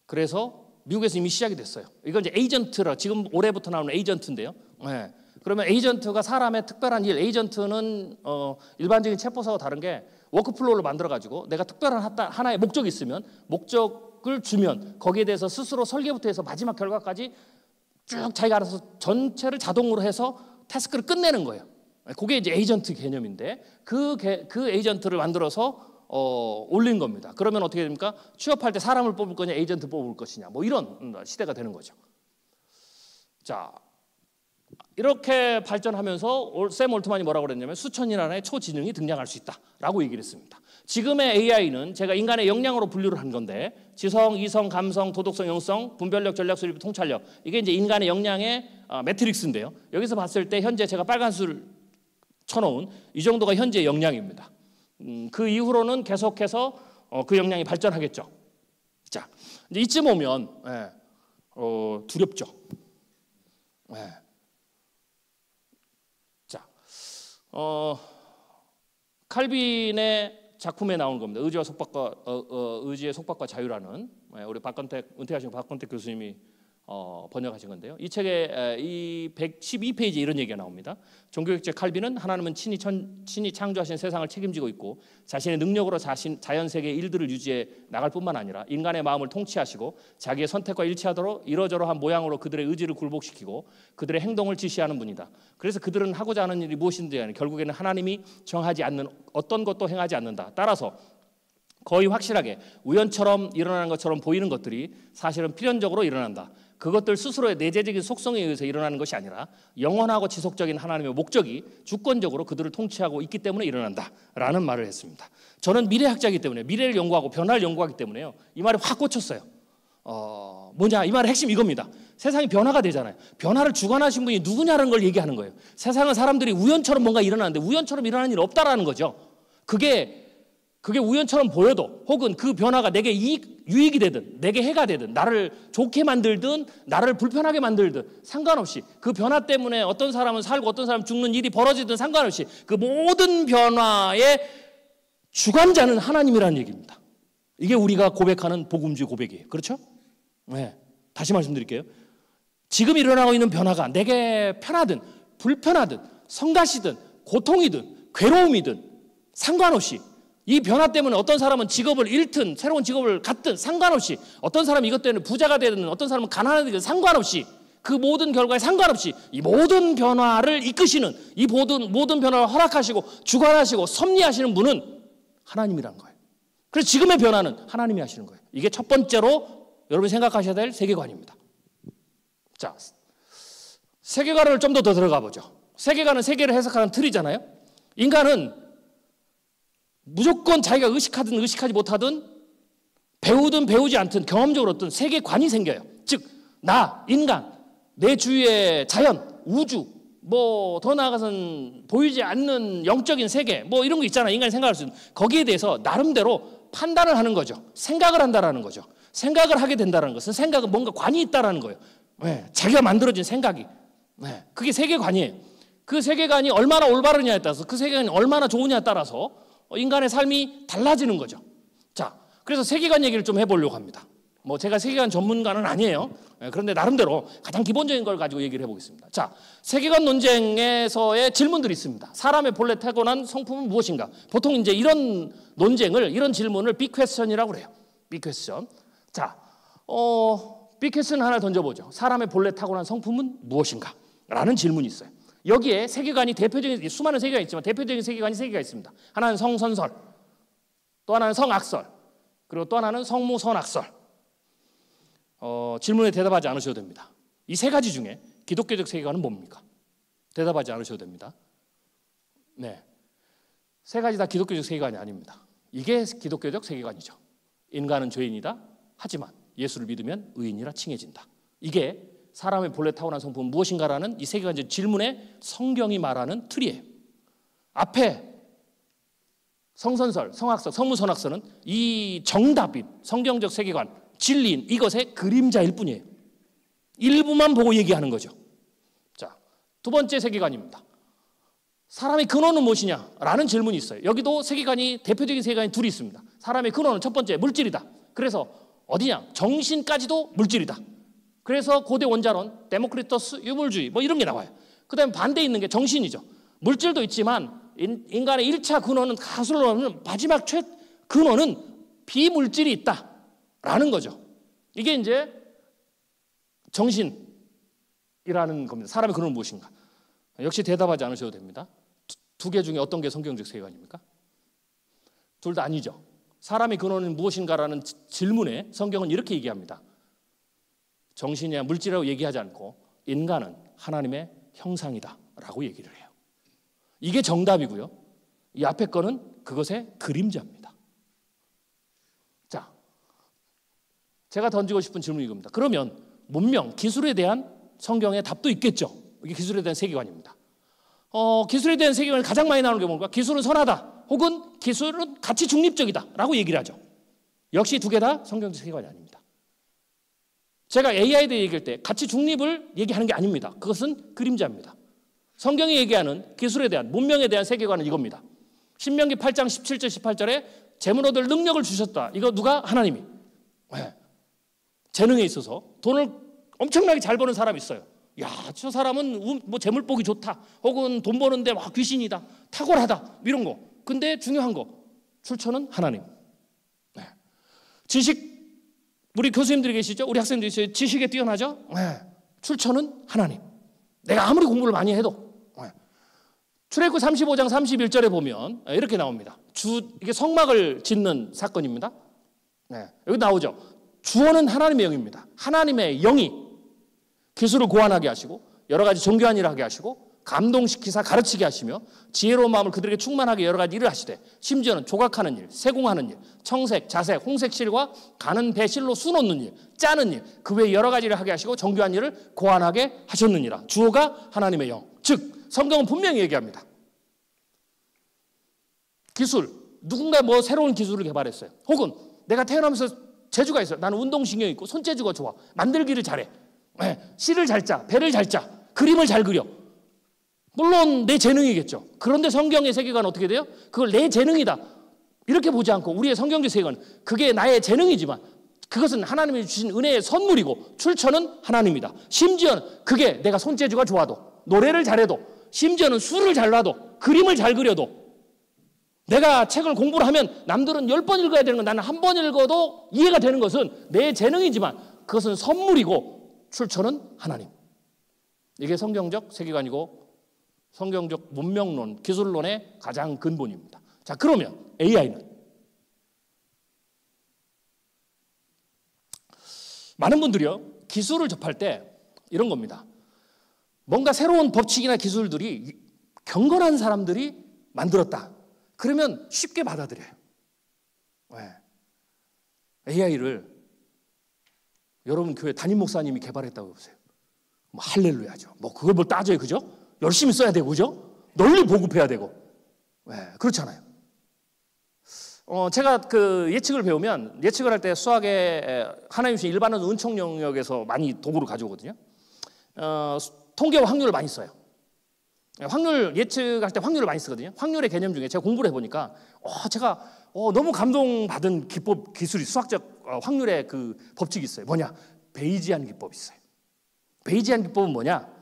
그래서 미국에서 이미 시작이 됐어요. 이건 이제 에이전트라, 지금 올해부터 나오는 에이전트인데요. 네. 그러면 에이전트가 사람의 특별한 일, 에이전트는 일반적인 챗봇하고 다른 게 워크플로우를 만들어가지고 내가 특별한 하나의 목적이 있으면 목적을 주면 거기에 대해서 스스로 설계부터 해서 마지막 결과까지 쭉 자기가 알아서 전체를 자동으로 해서 태스크를 끝내는 거예요. 그게 이제 에이전트 개념인데 그 에이전트를 만들어서 올린 겁니다. 그러면 어떻게 됩니까? 취업할 때 사람을 뽑을 거냐, 에이전트 뽑을 것이냐, 이런 시대가 되는 거죠. 자, 이렇게 발전하면서 샘 올트만이 뭐라고 그랬냐면 수천년안에 초지능이 등장할 수 있다라고 얘기를 했습니다. 지금의 AI는 제가 인간의 역량으로 분류를 한 건데 지성, 이성, 감성, 도덕성, 영성, 분별력, 전략, 수립, 통찰력, 이게 이제 인간의 역량의 매트릭스인데요. 여기서 봤을 때 현재 제가 빨간 수를 쳐놓은 이 정도가 현재 역량입니다. 그 이후로는 계속해서 그 역량이 발전하겠죠. 자, 이제 이쯤 오면 두렵죠. 자, 칼빈의 작품에 나오는 겁니다. 의지의 속박과 자유라는, 우리 은퇴하신 박건택 교수님이 번역하신 건데요. 이 책에 이 112페이지에 이런 얘기가 나옵니다. 종교학자 칼빈은 하나님은 친히 창조하신 세상을 책임지고 있고 자신의 능력으로 자연세계의 일들을 유지해 나갈 뿐만 아니라 인간의 마음을 통치하시고 자기의 선택과 일치하도록 이러저러한 모양으로 그들의 의지를 굴복시키고 그들의 행동을 지시하는 분이다. 그래서 그들은 하고자 하는 일이 무엇인지 간에 결국에는 하나님이 정하지 않는 어떤 것도 행하지 않는다. 따라서 거의 확실하게 우연처럼 일어나는 것처럼 보이는 것들이 사실은 필연적으로 일어난다. 그것들 스스로의 내재적인 속성에 의해서 일어나는 것이 아니라 영원하고 지속적인 하나님의 목적이 주권적으로 그들을 통치하고 있기 때문에 일어난다라는 말을 했습니다. 저는 미래학자이기 때문에 미래를 연구하고 변화를 연구하기 때문에요. 이 말이 확 꽂혔어요. 뭐냐, 이 말의 핵심 이겁니다. 세상이 변화가 되잖아요. 변화를 주관하신 분이 누구냐는 걸 얘기하는 거예요. 세상은 사람들이 우연처럼 뭔가 일어나는데 우연처럼 일어나는 일이 없다라는 거죠. 그게 우연처럼 보여도 혹은 그 변화가 내게 유익이 되든 내게 해가 되든 나를 좋게 만들든 나를 불편하게 만들든 상관없이 그 변화 때문에 어떤 사람은 살고 어떤 사람은 죽는 일이 벌어지든 상관없이 그 모든 변화의 주관자는 하나님이라는 얘기입니다. 이게 우리가 고백하는 복음주의 고백이에요. 그렇죠? 네. 다시 말씀드릴게요. 지금 일어나고 있는 변화가 내게 편하든 불편하든 성가시든 고통이든 괴로움이든 상관없이 이 변화 때문에 어떤 사람은 직업을 잃든 새로운 직업을 갖든 상관없이 어떤 사람은 이것 때문에 부자가 되든 어떤 사람은 가난하든 상관없이 그 모든 결과에 상관없이 이 모든 변화를 이끄시는 이 모든 변화를 허락하시고 주관하시고 섭리하시는 분은 하나님이란 거예요. 그래서 지금의 변화는 하나님이 하시는 거예요. 이게 첫 번째로 여러분이 생각하셔야 될 세계관입니다. 자, 세계관을 좀 더 들어가 보죠. 세계관은 세계를 해석하는 틀이잖아요. 인간은 무조건 자기가 의식하든 의식하지 못하든 배우든 배우지 않든 경험적으로 어떤 세계관이 생겨요. 즉, 나, 인간, 내 주위의 자연, 우주, 뭐 더 나아가서는 보이지 않는 영적인 세계, 뭐 이런 거 있잖아요. 인간이 생각할 수 있는. 거기에 대해서 나름대로 판단을 하는 거죠. 생각을 한다라는 거죠. 생각을 하게 된다는 것은 생각은 뭔가 관이 있다라는 거예요. 네, 자기가 만들어진 생각이. 네, 그게 세계관이에요. 그 세계관이 얼마나 올바르냐에 따라서, 그 세계관이 얼마나 좋으냐에 따라서 인간의 삶이 달라지는 거죠. 자, 그래서 세계관 얘기를 좀 해보려고 합니다. 뭐 제가 세계관 전문가는 아니에요. 그런데 나름대로 가장 기본적인 걸 가지고 얘기를 해보겠습니다. 자, 세계관 논쟁에서의 질문들이 있습니다. 사람의 본래 타고난 성품은 무엇인가? 보통 이제 이런 논쟁을, 이런 질문을 빅퀘스천이라고 그래요. 빅퀘스천. 자, 빅퀘스천 하나 던져보죠. 사람의 본래 타고난 성품은 무엇인가? 라는 질문이 있어요. 여기에 세계관이 대표적인, 수많은 세계관이 있지만 대표적인 세계관이 세 개가 있습니다. 하나는 성선설, 또 하나는 성악설, 그리고 또 하나는 성무선악설. 질문에 대답하지 않으셔도 됩니다. 이 세 가지 중에 기독교적 세계관은 뭡니까? 대답하지 않으셔도 됩니다. 네, 세 가지 다 기독교적 세계관이 아닙니다. 이게 기독교적 세계관이죠. 인간은 죄인이다. 하지만 예수를 믿으면 의인이라 칭해진다. 이게 사람의 본래 타고난 성품은 무엇인가라는 이 세계관적 질문에 성경이 말하는 틀이에요. 앞에 성선설, 성악설, 성무선악설은 이 정답인 성경적 세계관, 진리인 이것의 그림자일 뿐이에요. 일부만 보고 얘기하는 거죠. 자, 두 번째 세계관입니다. 사람의 근원은 무엇이냐라는 질문이 있어요. 여기도 세계관이, 대표적인 세계관이 둘이 있습니다. 사람의 근원은 첫 번째 물질이다. 그래서 어디냐? 정신까지도 물질이다. 그래서 고대 원자론, 데모크리토스, 유물주의 뭐 이런 게 나와요. 그 다음에 반대에 있는 게 정신이죠. 물질도 있지만 인간의 1차 근원은, 가설로는 마지막 근원은 비물질이 있다라는 거죠. 이게 이제 정신이라는 겁니다. 사람의 근원은 무엇인가? 역시 대답하지 않으셔도 됩니다. 두 개 중에 어떤 게 성경적 세계관입니까? 둘 다 아니죠. 사람의 근원은 무엇인가라는 질문에 성경은 이렇게 얘기합니다. 정신이야 물질이라고 얘기하지 않고 인간은 하나님의 형상이다 라고 얘기를 해요. 이게 정답이고요. 이 앞에 거는 그것의 그림자입니다. 자, 제가 던지고 싶은 질문이 이겁니다. 그러면 문명, 기술에 대한 성경의 답도 있겠죠. 이게 기술에 대한 세계관입니다. 기술에 대한 세계관이 가장 많이 나오는 게 뭔가? 기술은 선하다, 혹은 기술은 가치 중립적이다 라고 얘기를 하죠. 역시 두 개 다 성경적 세계관이 아닙니다. 제가 AI에 대해 얘기할 때 가치 중립을 얘기하는 게 아닙니다. 그것은 그림자입니다. 성경이 얘기하는 기술에 대한, 문명에 대한 세계관은 이겁니다. 신명기 8장 17절 18절에 재물 얻을 능력을 주셨다. 이거 누가? 하나님이. 네. 재능에 있어서 돈을 엄청나게 잘 버는 사람이 있어요. 야, 저 사람은 뭐 재물 복이 좋다, 혹은 돈 버는데 와 귀신이다, 탁월하다, 이런 거. 근데 중요한 거, 출처는 하나님. 네. 지식, 우리 교수님들이 계시죠? 우리 학생들이 있어요. 지식에 뛰어나죠? 네. 출처는 하나님. 내가 아무리 공부를 많이 해도. 네. 출애굽 35장 31절에 보면 이렇게 나옵니다. 이게 성막을 짓는 사건입니다. 네. 여기 나오죠. 주어는 하나님의 영입니다. 하나님의 영이 기술을 고안하게 하시고 여러 가지 정교한 일을 하게 하시고 감동시키사 가르치게 하시며 지혜로운 마음을 그들에게 충만하게 여러 가지 일을 하시되, 심지어는 조각하는 일, 세공하는 일, 청색, 자색, 홍색실과 가는 배실로 수놓는 일, 짜는 일, 그 외에 여러 가지를 하게 하시고 정교한 일을 고안하게 하셨느니라. 주어가 하나님의 영. 즉 성경은 분명히 얘기합니다. 기술, 누군가 뭐 새로운 기술을 개발했어요. 혹은 내가 태어나면서 재주가 있어요. 나는 운동신경이 있고 손재주가 좋아. 만들기를 잘해. 시를 잘 짜, 배를 잘 짜, 그림을 잘 그려. 물론 내 재능이겠죠. 그런데 성경의 세계관은 어떻게 돼요? 그걸 내 재능이다 이렇게 보지 않고, 우리의 성경적 세계관은 그게 나의 재능이지만 그것은 하나님이 주신 은혜의 선물이고 출처는 하나님이다. 심지어는 그게 내가 손재주가 좋아도, 노래를 잘해도, 심지어는 술을 잘 놔도, 그림을 잘 그려도, 내가 책을 공부를 하면 남들은 10번 읽어야 되는 건 나는 한 번 읽어도 이해가 되는 것은 내 재능이지만 그것은 선물이고 출처는 하나님. 이게 성경적 세계관이고 성경적 문명론, 기술론의 가장 근본입니다. 자, 그러면 AI는 많은 분들이요, 기술을 접할 때 이런 겁니다. 뭔가 새로운 법칙이나 기술들이 경건한 사람들이 만들었다. 그러면 쉽게 받아들여요. 왜? AI를 여러분 교회 담임 목사님이 개발했다고 보세요. 뭐 할렐루야죠. 뭐 그걸 뭘 따져요, 그죠? 열심히 써야 되고, 그죠? 널리 보급해야 되고. 왜? 그렇잖아요. 제가 그 예측을 배우면 예측을 할 때 수학에 하나님 주신 일반은 은총 영역에서 많이 도구를 가져오거든요. 통계와 확률을 많이 써요. 확률 예측할 때 확률을 많이 쓰거든요. 확률의 개념 중에 제가 공부를 해보니까 제가 너무 감동받은 기법 기술이 수학적 확률의 그 법칙이 있어요. 뭐냐? 베이지안 기법이 있어요. 베이지안 기법은 뭐냐?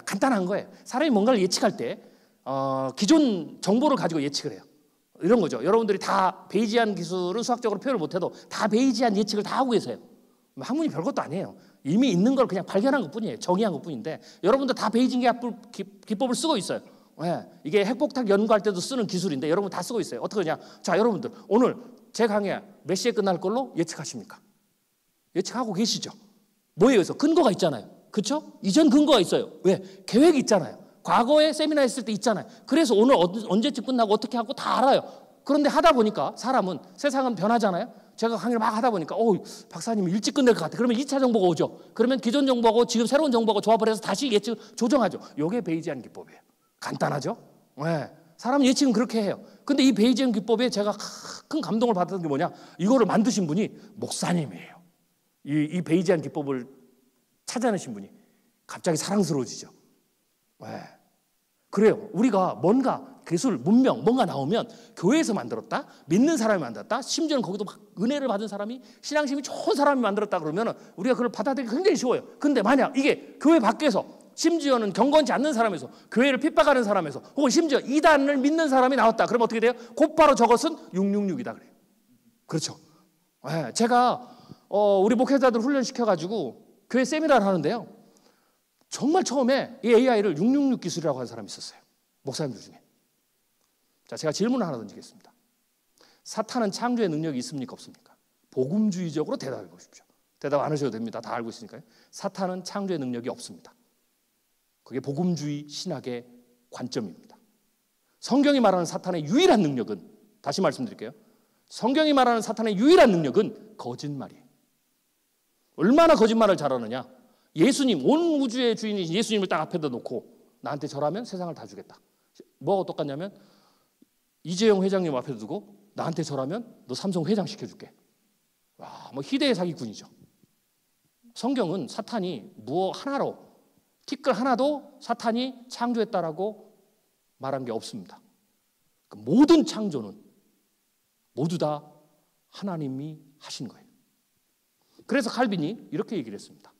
간단한 거예요. 사람이 뭔가를 예측할 때 기존 정보를 가지고 예측을 해요. 이런 거죠. 여러분들이 다 베이지안 기술은 수학적으로 표현을 못해도 다 베이지안 예측을 다 하고 계세요. 학문이 별것도 아니에요. 이미 있는 걸 그냥 발견한 것뿐이에요. 정의한 것뿐인데 여러분들 다 베이지안 기법을 쓰고 있어요. 네. 이게 핵폭탄 연구할 때도 쓰는 기술인데 여러분 다 쓰고 있어요. 어떻게 하냐? 자, 여러분들 오늘 제 강의 몇 시에 끝날 걸로 예측하십니까? 예측하고 계시죠? 뭐예요? 그래서 근거가 있잖아요. 그렇죠? 이전 근거가 있어요. 왜? 계획이 있잖아요. 과거에 세미나 했을 때 있잖아요. 그래서 오늘 언제쯤 끝나고 어떻게 하고 다 알아요. 그런데 하다 보니까 사람은 세상은 변하잖아요. 제가 강의를 막 하다 보니까 박사님 일찍 끝낼 것 같아. 그러면 2차 정보가 오죠. 그러면 기존 정보하고 지금 새로운 정보하고 조합을 해서 다시 예측 조정하죠. 이게 베이지안 기법이에요. 간단하죠? 네. 사람 예측은 그렇게 해요. 근데 이 베이지안 기법에 제가 큰 감동을 받았던 게 뭐냐? 이거를 만드신 분이 목사님이에요. 이 베이지안 기법을 찾아내신 분이 갑자기 사랑스러워지죠. 네. 그래요. 우리가 뭔가 기술, 문명, 뭔가 나오면 교회에서 만들었다, 믿는 사람이 만들었다, 심지어는 거기도 막 은혜를 받은 사람이, 신앙심이 좋은 사람이 만들었다 그러면 우리가 그걸 받아들이기 굉장히 쉬워요. 근데 만약 이게 교회 밖에서, 심지어는 경건치 않는 사람에서, 교회를 핍박하는 사람에서, 혹은 심지어 이단을 믿는 사람이 나왔다. 그러면 어떻게 돼요? 곧바로 저것은 666이다 그래요. 그렇죠. 네. 제가 우리 목회자들 훈련시켜가지고 교회 세미나를 하는데요. 정말 처음에 이 AI를 666 기술이라고 하는 사람이 있었어요. 목사님들 중에. 자, 제가 질문을 하나 던지겠습니다. 사탄은 창조의 능력이 있습니까? 없습니까? 복음주의적으로 대답해 보십시오. 대답 안 하셔도 됩니다. 다 알고 있으니까요. 사탄은 창조의 능력이 없습니다. 그게 복음주의 신학의 관점입니다. 성경이 말하는 사탄의 유일한 능력은, 다시 말씀드릴게요. 성경이 말하는 사탄의 유일한 능력은 거짓말이에요. 얼마나 거짓말을 잘하느냐? 예수님, 온 우주의 주인이신 예수님을 딱 앞에다 놓고 나한테 절하면 세상을 다 주겠다. 뭐가 똑같냐면 이재용 회장님 앞에 두고 나한테 절하면 너 삼성 회장 시켜줄게. 와, 뭐 희대의 사기꾼이죠. 성경은 사탄이 무엇 하나로, 티끌 하나도 사탄이 창조했다라고 말한 게 없습니다. 그 모든 창조는 모두 다 하나님이 하신 거예요. 그래서 칼빈이 이렇게 얘기를 했습니다.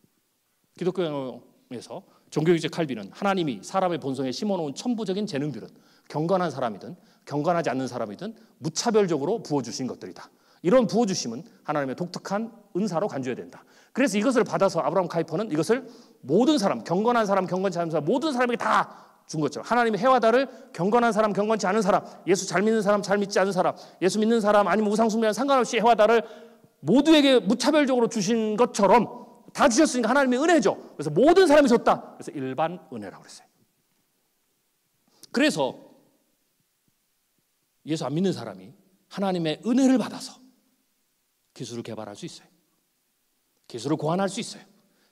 기독교에서 종교개혁자 칼빈은 하나님이 사람의 본성에 심어놓은 천부적인 재능들은 경건한 사람이든 경건하지 않는 사람이든 무차별적으로 부어주신 것들이다. 이런 부어주심은 하나님의 독특한 은사로 간주해야 된다. 그래서 이것을 받아서 아브라함 카이퍼는 이것을 모든 사람, 경건한 사람, 경건치 않은 사람, 모든 사람에게 다 준 것처럼 하나님의 해와 달을 경건한 사람, 경건치 않은 사람, 예수 잘 믿는 사람, 잘 믿지 않은 사람, 예수 믿는 사람 아니면 우상숭배와는 상관없이 해와 달을 모두에게 무차별적으로 주신 것처럼 다 주셨으니까 하나님의 은혜죠. 그래서 모든 사람이 줬다. 그래서 일반 은혜라고 그랬어요. 그래서 예수 안 믿는 사람이 하나님의 은혜를 받아서 기술을 개발할 수 있어요. 기술을 고안할 수 있어요.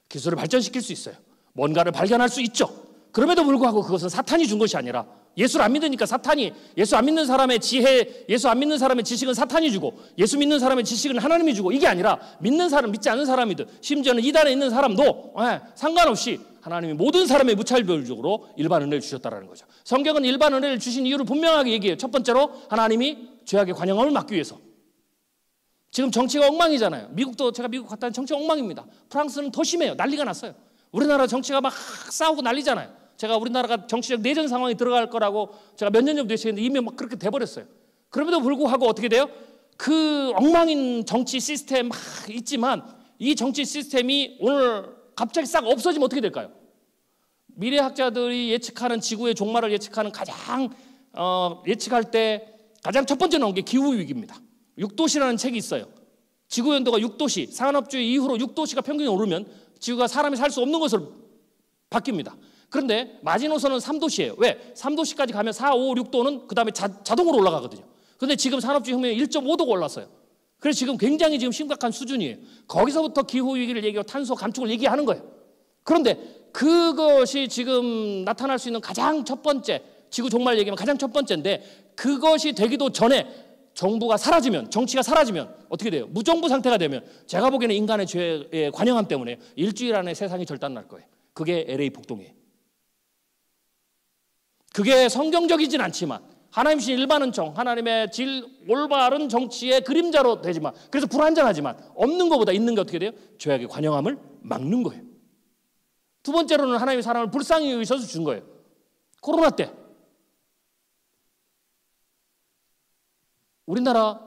기술을 발전시킬 수 있어요. 뭔가를 발견할 수 있죠. 그럼에도 불구하고 그것은 사탄이 준 것이 아니라 예수를 안 믿으니까 사탄이, 예수 안 믿는 사람의 지혜, 예수 안 믿는 사람의 지식은 사탄이 주고 예수 믿는 사람의 지식은 하나님이 주고, 이게 아니라 믿는 사람, 믿지 않는 사람이든 심지어는 이단에 있는 사람도 상관없이 하나님이 모든 사람의 무차별적으로 일반 은혜를 주셨다는 거죠. 성경은 일반 은혜를 주신 이유를 분명하게 얘기해요. 첫 번째로 하나님이 죄악의 관영함을 막기 위해서. 지금 정치가 엉망이잖아요. 미국도, 제가 미국 갔다 온 정치 엉망입니다. 프랑스는 더 심해요. 난리가 났어요. 우리나라 정치가 막 싸우고 난리잖아요. 제가 우리나라가 정치적 내전 상황에 들어갈 거라고 제가 몇 년 전부터 예측했는데 이미 막 그렇게 돼버렸어요. 그럼에도 불구하고 어떻게 돼요? 그 엉망인 정치 시스템 막 있지만 이 정치 시스템이 오늘 갑자기 싹 없어지면 어떻게 될까요? 미래학자들이 예측하는 지구의 종말을 예측하는 가장 예측할 때 가장 첫 번째 나온 게 기후위기입니다. 육도시라는 책이 있어요. 지구 온도가 6도씨, 산업주의 이후로 6도씨가 평균이 오르면 지구가 사람이 살 수 없는 것으로 바뀝니다. 그런데 마지노선은 3도씨예요. 왜? 3도씨까지 가면 4, 5, 6도는 그 다음에 자동으로 올라가거든요. 그런데 지금 산업주의 혁명이 1.5도가 올랐어요. 그래서 지금 굉장히 지금 심각한 수준이에요. 거기서부터 기후위기를 얘기하고 탄소 감축을 얘기하는 거예요. 그런데 그것이 지금 나타날 수 있는 가장 첫 번째, 지구 종말 얘기하면 가장 첫 번째인데, 그것이 되기도 전에 정부가 사라지면, 정치가 사라지면 어떻게 돼요? 무정부 상태가 되면 제가 보기에는 인간의 죄의 관영함 때문에 일주일 안에 세상이 절단날 거예요. 그게 LA 폭동이에요. 그게 성경적이진 않지만 하나님 신 일반은총, 하나님의 올바른 정치의 그림자로 되지만, 그래서 불완전하지만 없는 것보다 있는 게 어떻게 돼요? 죄악의 관영함을 막는 거예요. 두 번째로는 하나님이 사람을 불쌍히 여기셔서 준 거예요. 코로나 때 우리나라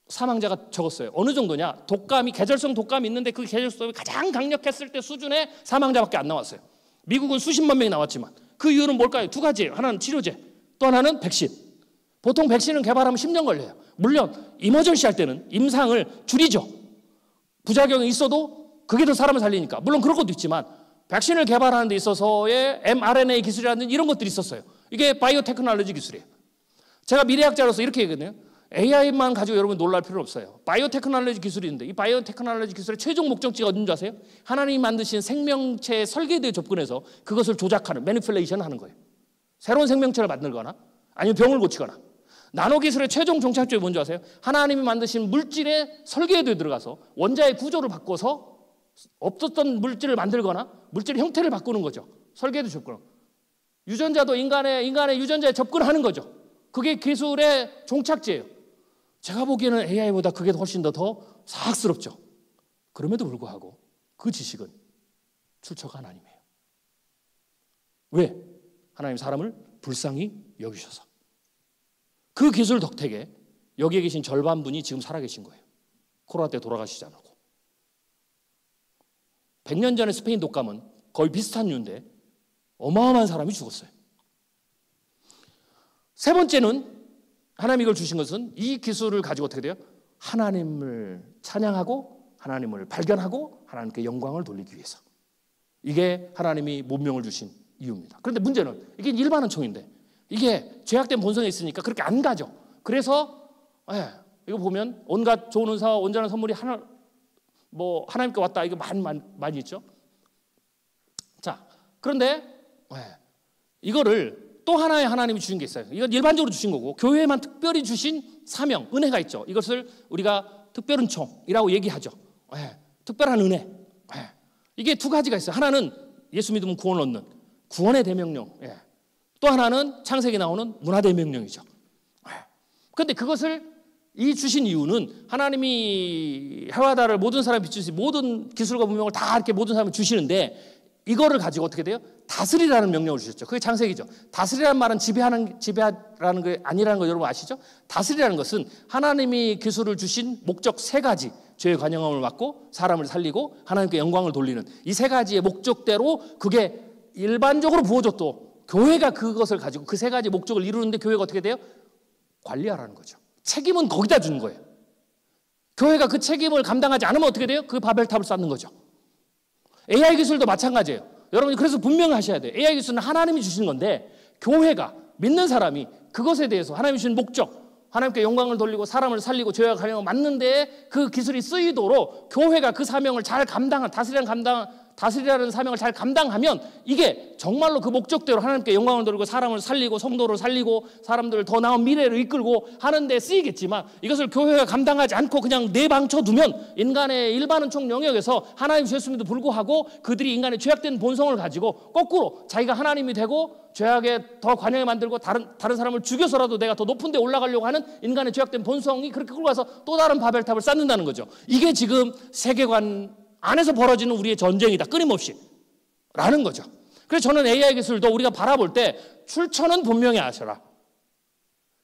사망자가 적었어요. 어느 정도냐? 독감이, 계절성 독감이 있는데 그 계절성이 가장 강력했을 때 수준의 사망자밖에 안 나왔어요. 미국은 수십만 명이 나왔지만 그 이유는 뭘까요? 두 가지예요. 하나는 치료제, 또 하나는 백신. 보통 백신은 개발하면 10년 걸려요. 물론 이머전시 할 때는 임상을 줄이죠. 부작용이 있어도 그게 더 사람을 살리니까. 물론 그런 것도 있지만 백신을 개발하는 데 있어서의 mRNA 기술이라는 이런 것들이 있었어요. 이게 바이오 테크놀로지 기술이에요. 제가 미래학자로서 이렇게 얘기거든요. AI만 가지고 여러분 놀랄 필요는 없어요. 바이오 테크놀로지 기술이 있는데 이 바이오 테크놀로지 기술의 최종 목적지가 어딘 줄 아세요? 하나님이 만드신 생명체의 설계도에 접근해서 그것을 조작하는, 매니플레이션 하는 거예요. 새로운 생명체를 만들거나 아니면 병을 고치거나. 나노 기술의 최종 종착점이 뭔지 아세요? 하나님이 만드신 물질의 설계도에 들어가서 원자의 구조를 바꿔서 없었던 물질을 만들거나 물질의 형태를 바꾸는 거죠. 설계도 접근. 유전자도 인간의 유전자에 접근하는 거죠. 그게 기술의 종착지예요. 제가 보기에는 AI보다 그게 훨씬 더 사학스럽죠. 그럼에도 불구하고 그 지식은 출처가 하나님이에요. 왜? 하나님 사람을 불쌍히 여기셔서. 그 기술 덕택에 여기에 계신 절반 분이 지금 살아계신 거예요. 코로나 때 돌아가시지 않고. 100년 전에 스페인 독감은 거의 비슷한 이유인데 어마어마한 사람이 죽었어요. 세 번째는 하나님이 이걸 주신 것은 이 기술을 가지고 어떻게 돼요? 하나님을 찬양하고 하나님을 발견하고 하나님께 영광을 돌리기 위해서. 이게 하나님이 문명을 주신 이유입니다. 그런데 문제는 이게 일반은총인데 이게 죄악된 본성에 있으니까 그렇게 안 가죠. 그래서 이거 보면 온갖 좋은 은사와 온전한 선물이 하나님께 왔다, 이거 많이 있죠. 자, 그런데 이거를 또 하나의 하나님이 주신 게 있어요. 이건 일반적으로 주신 거고 교회에만 특별히 주신 사명, 은혜가 있죠. 이것을 우리가 특별은총이라고 얘기하죠. 특별한 은혜. 이게 두 가지가 있어요. 하나는 예수 믿으면 구원을 얻는 구원의 대명령. 또 하나는 창세기 나오는 문화대명령이죠. 그런데 그것을 이 주신 이유는 하나님이 해와 달을 모든 사람에 비추시 모든 기술과 문명을 다 이렇게 모든 사람에 주시는데 이거를 가지고 어떻게 돼요? 다스리라는 명령을 주셨죠. 그게 창세기죠. 다스리라는 말은 지배라는 게 아니라는 거 여러분 아시죠? 다스리라는 것은 하나님이 기술을 주신 목적 세 가지, 죄의 관영함을 막고 사람을 살리고 하나님께 영광을 돌리는 이 세 가지의 목적대로 그게 일반적으로 부어졌도 교회가 그것을 가지고 그 세 가지 목적을 이루는데 교회가 어떻게 돼요? 관리하라는 거죠. 책임은 거기다 주는 거예요. 교회가 그 책임을 감당하지 않으면 어떻게 돼요? 그 바벨탑을 쌓는 거죠. AI 기술도 마찬가지예요. 여러분이 그래서 분명하셔야 돼요. AI 기술은 하나님이 주시는 건데 교회가, 믿는 사람이 그것에 대해서 하나님이 주신 목적, 하나님께 영광을 돌리고 사람을 살리고 죄와 관영을 막는 데에 그 기술이 쓰이도록 교회가 그 사명을 잘 감당한, 다스리라는 사명을 잘 감당하면 이게 정말로 그 목적대로 하나님께 영광을 돌리고 사람을 살리고 성도를 살리고 사람들을 더 나은 미래를 이끌고 하는 데 쓰이겠지만 이것을 교회가 감당하지 않고 그냥 내방쳐 두면 인간의 일반은총 영역에서 하나님 주셨음에도 불구하고 그들이 인간의 죄악된 본성을 가지고 거꾸로 자기가 하나님이 되고 죄악에 더 관여해 만들고 다른 사람을 죽여서라도 내가 더 높은 데 올라가려고 하는 인간의 죄악된 본성이 그렇게 끌고 가서 또 다른 바벨탑을 쌓는다는 거죠. 이게 지금 세계관 안에서 벌어지는 우리의 전쟁이다. 끊임없이. 라는 거죠. 그래서 저는 AI 기술도 우리가 바라볼 때 출처는 분명히 아셔라.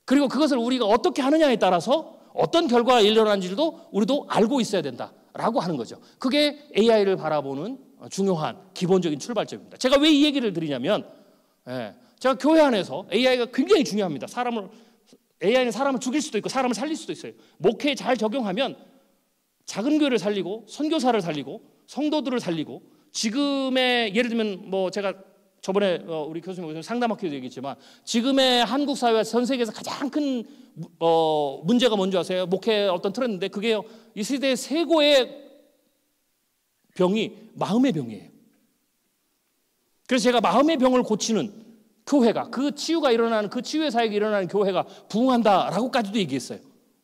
그리고 그것을 우리가 어떻게 하느냐에 따라서 어떤 결과가 일어난지도 우리도 알고 있어야 된다라고 하는 거죠. 그게 AI를 바라보는 중요한 기본적인 출발점입니다. 제가 왜 이 얘기를 드리냐면 제가 교회 안에서 AI가 굉장히 중요합니다. AI는 사람을 죽일 수도 있고 사람을 살릴 수도 있어요. 목회에 잘 적용하면 작은 교회를 살리고 선교사를 살리고 성도들을 살리고 지금의 예를 들면 뭐 제가 저번에 우리 교수님 상담학교에도 얘기했지만 지금의 한국 사회와 전 세계에서 가장 큰 문제가 뭔지 아세요? 목회 어떤 트렌드인데 그게 이 시대의 최고의 병이 마음의 병이에요. 그래서 제가 마음의 병을 고치는 교회가 그 치유가 일어나는 그 치유의 사역이 일어나는 교회가 부흥한다라고까지도 얘기했어요.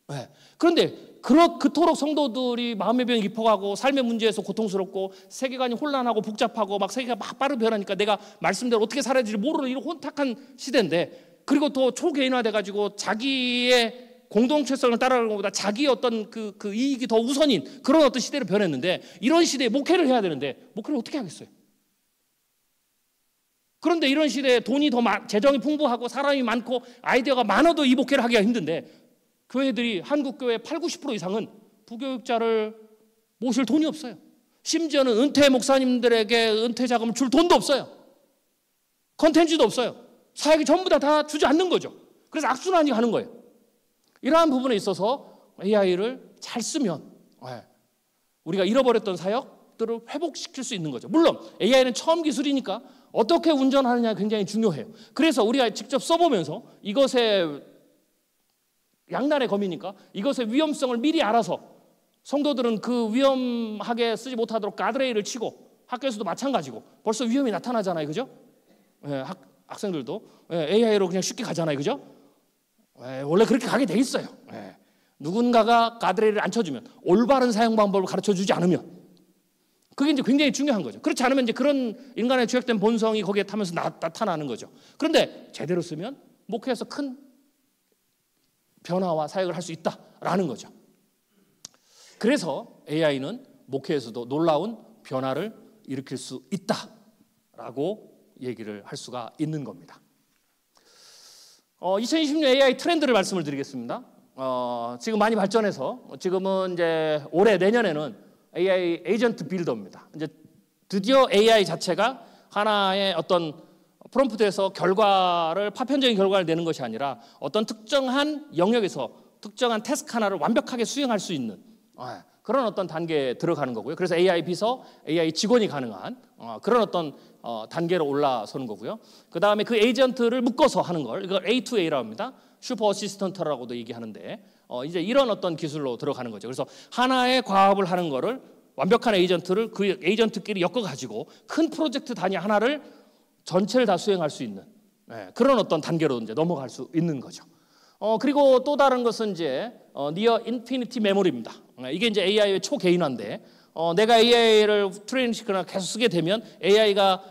네. 그런데 그토록 성도들이 마음의 병이 깊어가고 삶의 문제에서 고통스럽고 세계관이 혼란하고 복잡하고 막 세계가 막 빠르게 변하니까 내가 말씀대로 어떻게 살아야 될지 모르는 이런 혼탁한 시대인데 그리고 또 초개인화돼가지고 자기의 공동체성을 따라가는 것보다 자기의 어떤 그 이익이 더 우선인 그런 어떤 시대로 변했는데 이런 시대에 목회를 해야 되는데 목회를 어떻게 하겠어요? 그런데 이런 시대에 돈이 더 재정이 풍부하고 사람이 많고 아이디어가 많아도 이 목회를 하기가 힘든데 교회들이 한국 교회 80-90% 이상은 부교육자를 모실 돈이 없어요. 심지어는 은퇴 목사님들에게 은퇴 자금을 줄 돈도 없어요. 컨텐츠도 없어요. 사역이 전부 다 주지 않는 거죠. 그래서 악순환이 가는 거예요. 이러한 부분에 있어서 AI를 잘 쓰면 우리가 잃어버렸던 사역들을 회복시킬 수 있는 거죠. 물론 AI는 처음 기술이니까 어떻게 운전하느냐 굉장히 중요해요. 그래서 우리가 직접 써보면서 이것의 양날의 검이니까 이것의 위험성을 미리 알아서 성도들은 그 위험하게 쓰지 못하도록 가드레일을 치고 학교에서도 마찬가지고 벌써 위험이 나타나잖아요. 그죠? 학생들도 AI로 그냥 쉽게 가잖아요. 그죠? 원래 그렇게 가게 돼 있어요. 누군가가 가드레일을 안 쳐주면 올바른 사용 방법을 가르쳐주지 않으면 그게 이제 굉장히 중요한 거죠. 그렇지 않으면 이제 그런 인간의 죄악된 본성이 거기에 타면서 나타나는 거죠. 그런데 제대로 쓰면 목회에서 큰 변화와 사역을 할 수 있다라는 거죠. 그래서 AI는 목회에서도 놀라운 변화를 일으킬 수 있다라고 얘기를 할 수가 있는 겁니다. 2020년 AI 트렌드를 말씀을 드리겠습니다. 지금 많이 발전해서 지금은 이제 올해 내년에는 AI 에이전트 빌더입니다. 이제 드디어 AI 자체가 하나의 어떤 프롬프트에서 파편적인 결과를 내는 것이 아니라 어떤 특정한 영역에서 특정한 태스크 하나를 완벽하게 수행할 수 있는 그런 어떤 단계에 들어가는 거고요. 그래서 AI 비서, AI 직원이 가능한 그런 어떤 단계로 올라서는 거고요. 그 다음에 그 에이전트를 묶어서 하는 걸 이걸 A2A라고 합니다. 슈퍼 어시스턴트라고도 얘기하는데 이제 이런 어떤 기술로 들어가는 거죠. 그래서 하나의 과업을 하는 거를 완벽한 에이전트를 그 에이전트끼리 엮어가지고 큰 프로젝트 단위 하나를 전체를 다 수행할 수 있는 그런 어떤 단계로 이제 넘어갈 수 있는 거죠. 그리고 또 다른 것은 이제 니어 인피니티 메모리입니다. 이게 이제 AI의 초개인화인데 내가 AI를 트레이닝 시키거나 계속 쓰게 되면 AI가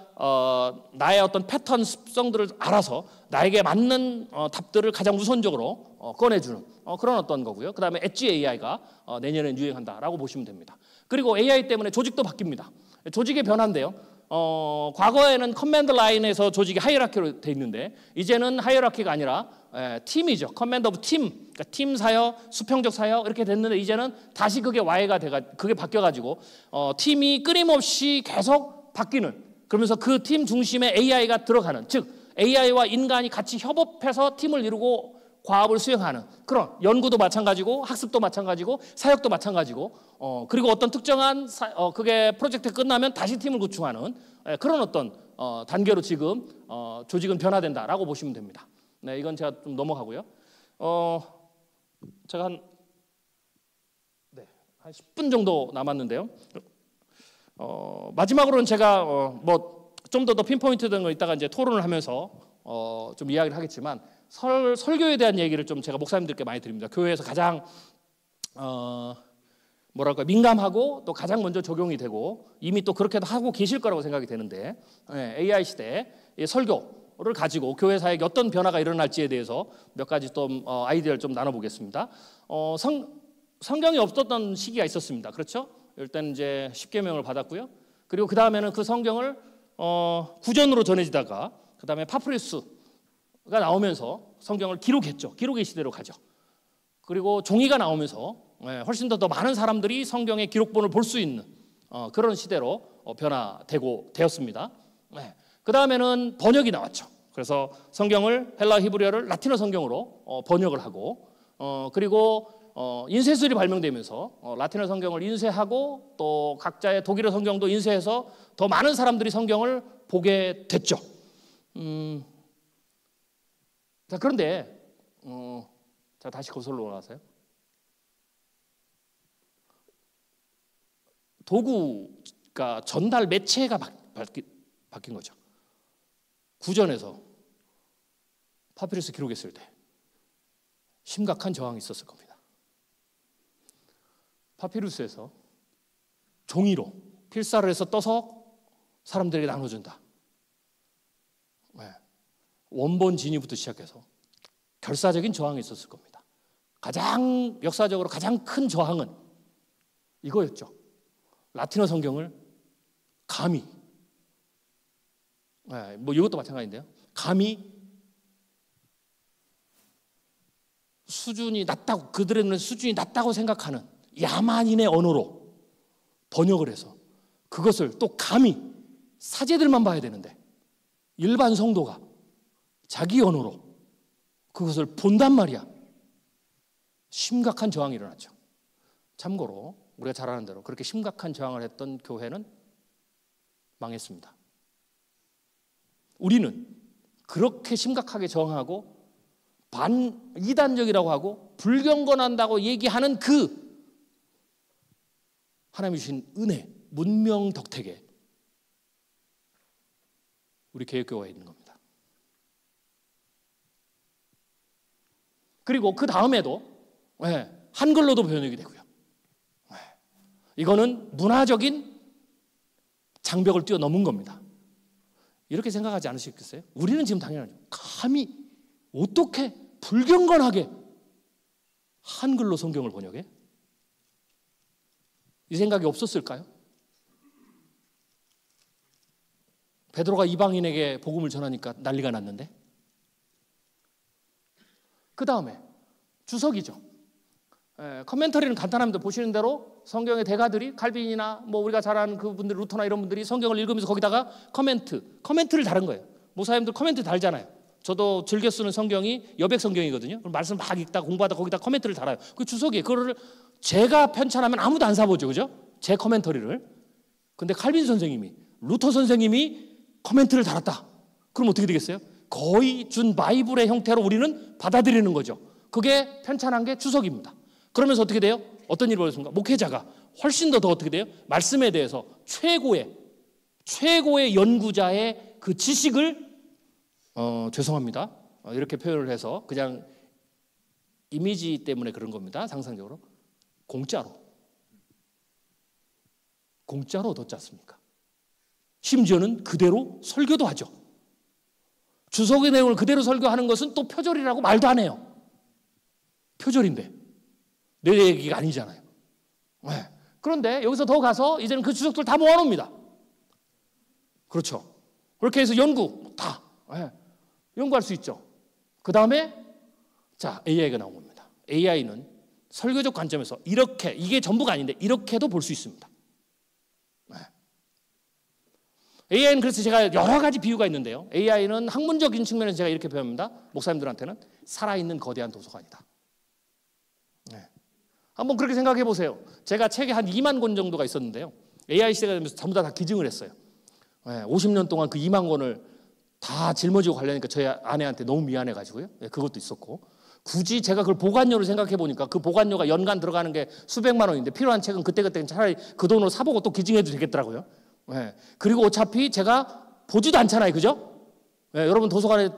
나의 어떤 패턴 습성들을 알아서 나에게 맞는 답들을 가장 우선적으로 꺼내주는 그런 어떤 거고요. 그 다음에 엣지 AI가 내년에 유행한다라고 보시면 됩니다. 그리고 AI 때문에 조직도 바뀝니다. 조직의 변화인데요. 과거에는 커맨드 라인에서 조직이 하이어라키로 돼 있는데 이제는 하이어라키가 아니라 팀이죠. 커맨드 오브 팀, 그러니까 팀 사역, 수평적 사역 이렇게 됐는데 이제는 다시 그게 그게 바뀌어가지고 팀이 끊임없이 계속 바뀌는 그러면서 그 팀 중심에 AI가 들어가는 즉 AI와 인간이 같이 협업해서 팀을 이루고 과업을 수행하는 그런 연구도 마찬가지고 학습도 마찬가지고 사역도 마찬가지고 그리고 어떤 특정한 그게 프로젝트 끝나면 다시 팀을 구축하는 그런 어떤 단계로 지금 조직은 변화된다라고 보시면 됩니다. 네, 이건 제가 좀 넘어가고요. 제가 한 10분 정도 남았는데요. 마지막으로는 제가 뭐 좀 더 핀포인트 된 거 이따가 이제 토론을 하면서 좀 이야기를 하겠지만 설교에 대한 얘기를 좀 제가 목사님들께 많이 드립니다. 교회에서 가장 민감하고 또 가장 먼저 적용이 되고 이미 또 그렇게도 하고 계실 거라고 생각이 되는데 AI 시대에 설교를 가지고 교회 사역에 어떤 변화가 일어날지에 대해서 몇 가지 좀 아이디어를 좀 나눠보겠습니다. 성경이 없었던 시기가 있었습니다. 그렇죠? 일단 이제 십계명을 받았고요. 그리고 그 다음에는 그 성경을 구전으로 전해지다가 그 다음에 파피루스가 나오면서 성경을 기록했죠. 기록의 시대로 가죠. 그리고 종이가 나오면서 훨씬 더 많은 사람들이 성경의 기록본을 볼 수 있는 그런 시대로 되었습니다. 그 다음에는 번역이 나왔죠. 그래서 성경을 헬라 히브리어를 라틴어 성경으로 번역을 하고 그리고 인쇄술이 발명되면서 라틴어 성경을 인쇄하고 또 각자의 독일어 성경도 인쇄해서 더 많은 사람들이 성경을 보게 됐죠. 자, 그런데 자, 다시 거슬러 올라가세요. 도구가 전달 매체가 바뀐 거죠. 구전에서 파피루스 기록했을 때 심각한 저항이 있었을 겁니다. 파피루스에서 종이로 필사를 해서 떠서 사람들에게 나눠준다. 네. 원본 진위부터 시작해서 결사적인 저항이 있었을 겁니다. 가장 역사적으로 가장 큰 저항은 이거였죠. 라틴어 성경을 감히, 네, 뭐 이것도 마찬가지인데요. 감히 수준이 낮다고, 그들의 수준이 낮다고 생각하는 야만인의 언어로 번역을 해서 그것을 또 감히 사제들만 봐야 되는데 일반 성도가 자기 언어로 그것을 본단 말이야. 심각한 저항이 일어났죠. 참고로 우리가 잘 아는 대로 그렇게 심각한 저항을 했던 교회는 망했습니다. 우리는 그렇게 심각하게 저항하고 반이단적이라고 하고 불경건한다고 얘기하는 그 하나님이 주신 은혜, 문명 덕택에 우리 개혁교회에 있는 겁니다. 그리고 그 다음에도 한글로도 번역이 되고요. 이거는 문화적인 장벽을 뛰어넘은 겁니다. 이렇게 생각하지 않으시겠어요? 우리는 지금 당연하죠. 감히 어떻게 불경건하게 한글로 성경을 번역해? 이 생각이 없었을까요? 베드로가 이방인에게 복음을 전하니까 난리가 났는데. 그 다음에 주석이죠. 커멘터리는 간단합니다. 보시는 대로 성경의 대가들이 칼빈이나 뭐 우리가 잘 아는 그분들 루터나 이런 분들이 성경을 읽으면서 거기다가 커멘트를 다른 거예요. 목사님들 커멘트 달잖아요. 저도 즐겨 쓰는 성경이 여백 성경이거든요. 그럼 말씀 막 읽다 공부하다 거기다 커멘트를 달아요. 그 주석이에요. 그거를 제가 편찬하면 아무도 안 사보죠, 그죠? 제 커멘터리를. 근데 칼빈 선생님이, 루터 선생님이 커멘트를 달았다. 그럼 어떻게 되겠어요? 거의 준 바이블의 형태로 우리는 받아들이는 거죠. 그게 편찬한 게 주석입니다. 그러면서 어떻게 돼요? 어떤 일이 벌어집니까? 목회자가 훨씬 더 어떻게 돼요? 말씀에 대해서 최고의 연구자의 그 지식을 죄송합니다. 이렇게 표현을 해서 그냥 이미지 때문에 그런 겁니다. 상상적으로. 공짜로 얻었지 않습니까? 심지어는 그대로 설교도 하죠. 주석의 내용을 그대로 설교하는 것은 또 표절이라고 말도 안 해요. 표절인데 내 얘기가 아니잖아요. 네. 그런데 여기서 더 가서 이제는 그 주석들 다 모아놓습니다. 그렇죠. 그렇게 해서 연구 다 연구할 수 있죠. 그 다음에 자 AI가 나온 겁니다. AI는 설교적 관점에서 이렇게, 이게 전부가 아닌데 이렇게도 볼 수 있습니다. AI는 그래서 제가 여러 가지 비유가 있는데요. AI는 학문적인 측면에서 제가 이렇게 표현합니다. 목사님들한테는 살아있는 거대한 도서관이다. 한번 그렇게 생각해 보세요. 제가 책에 한 2만 권 정도가 있었는데요. AI 시대가 되면서 전부 다 기증을 했어요. 50년 동안 그 2만 권을 다 짊어지고 가려니까 저희 아내한테 너무 미안해가지고요. 그것도 있었고. 굳이 제가 그걸 보관료로 생각해 보니까 그 보관료가 연간 들어가는 게 수백만 원인데 필요한 책은 그때그때 차라리 그 돈으로 사보고 또 기증해도 되겠더라고요. 그리고 어차피 제가 보지도 않잖아요. 그죠? 여러분 도서관에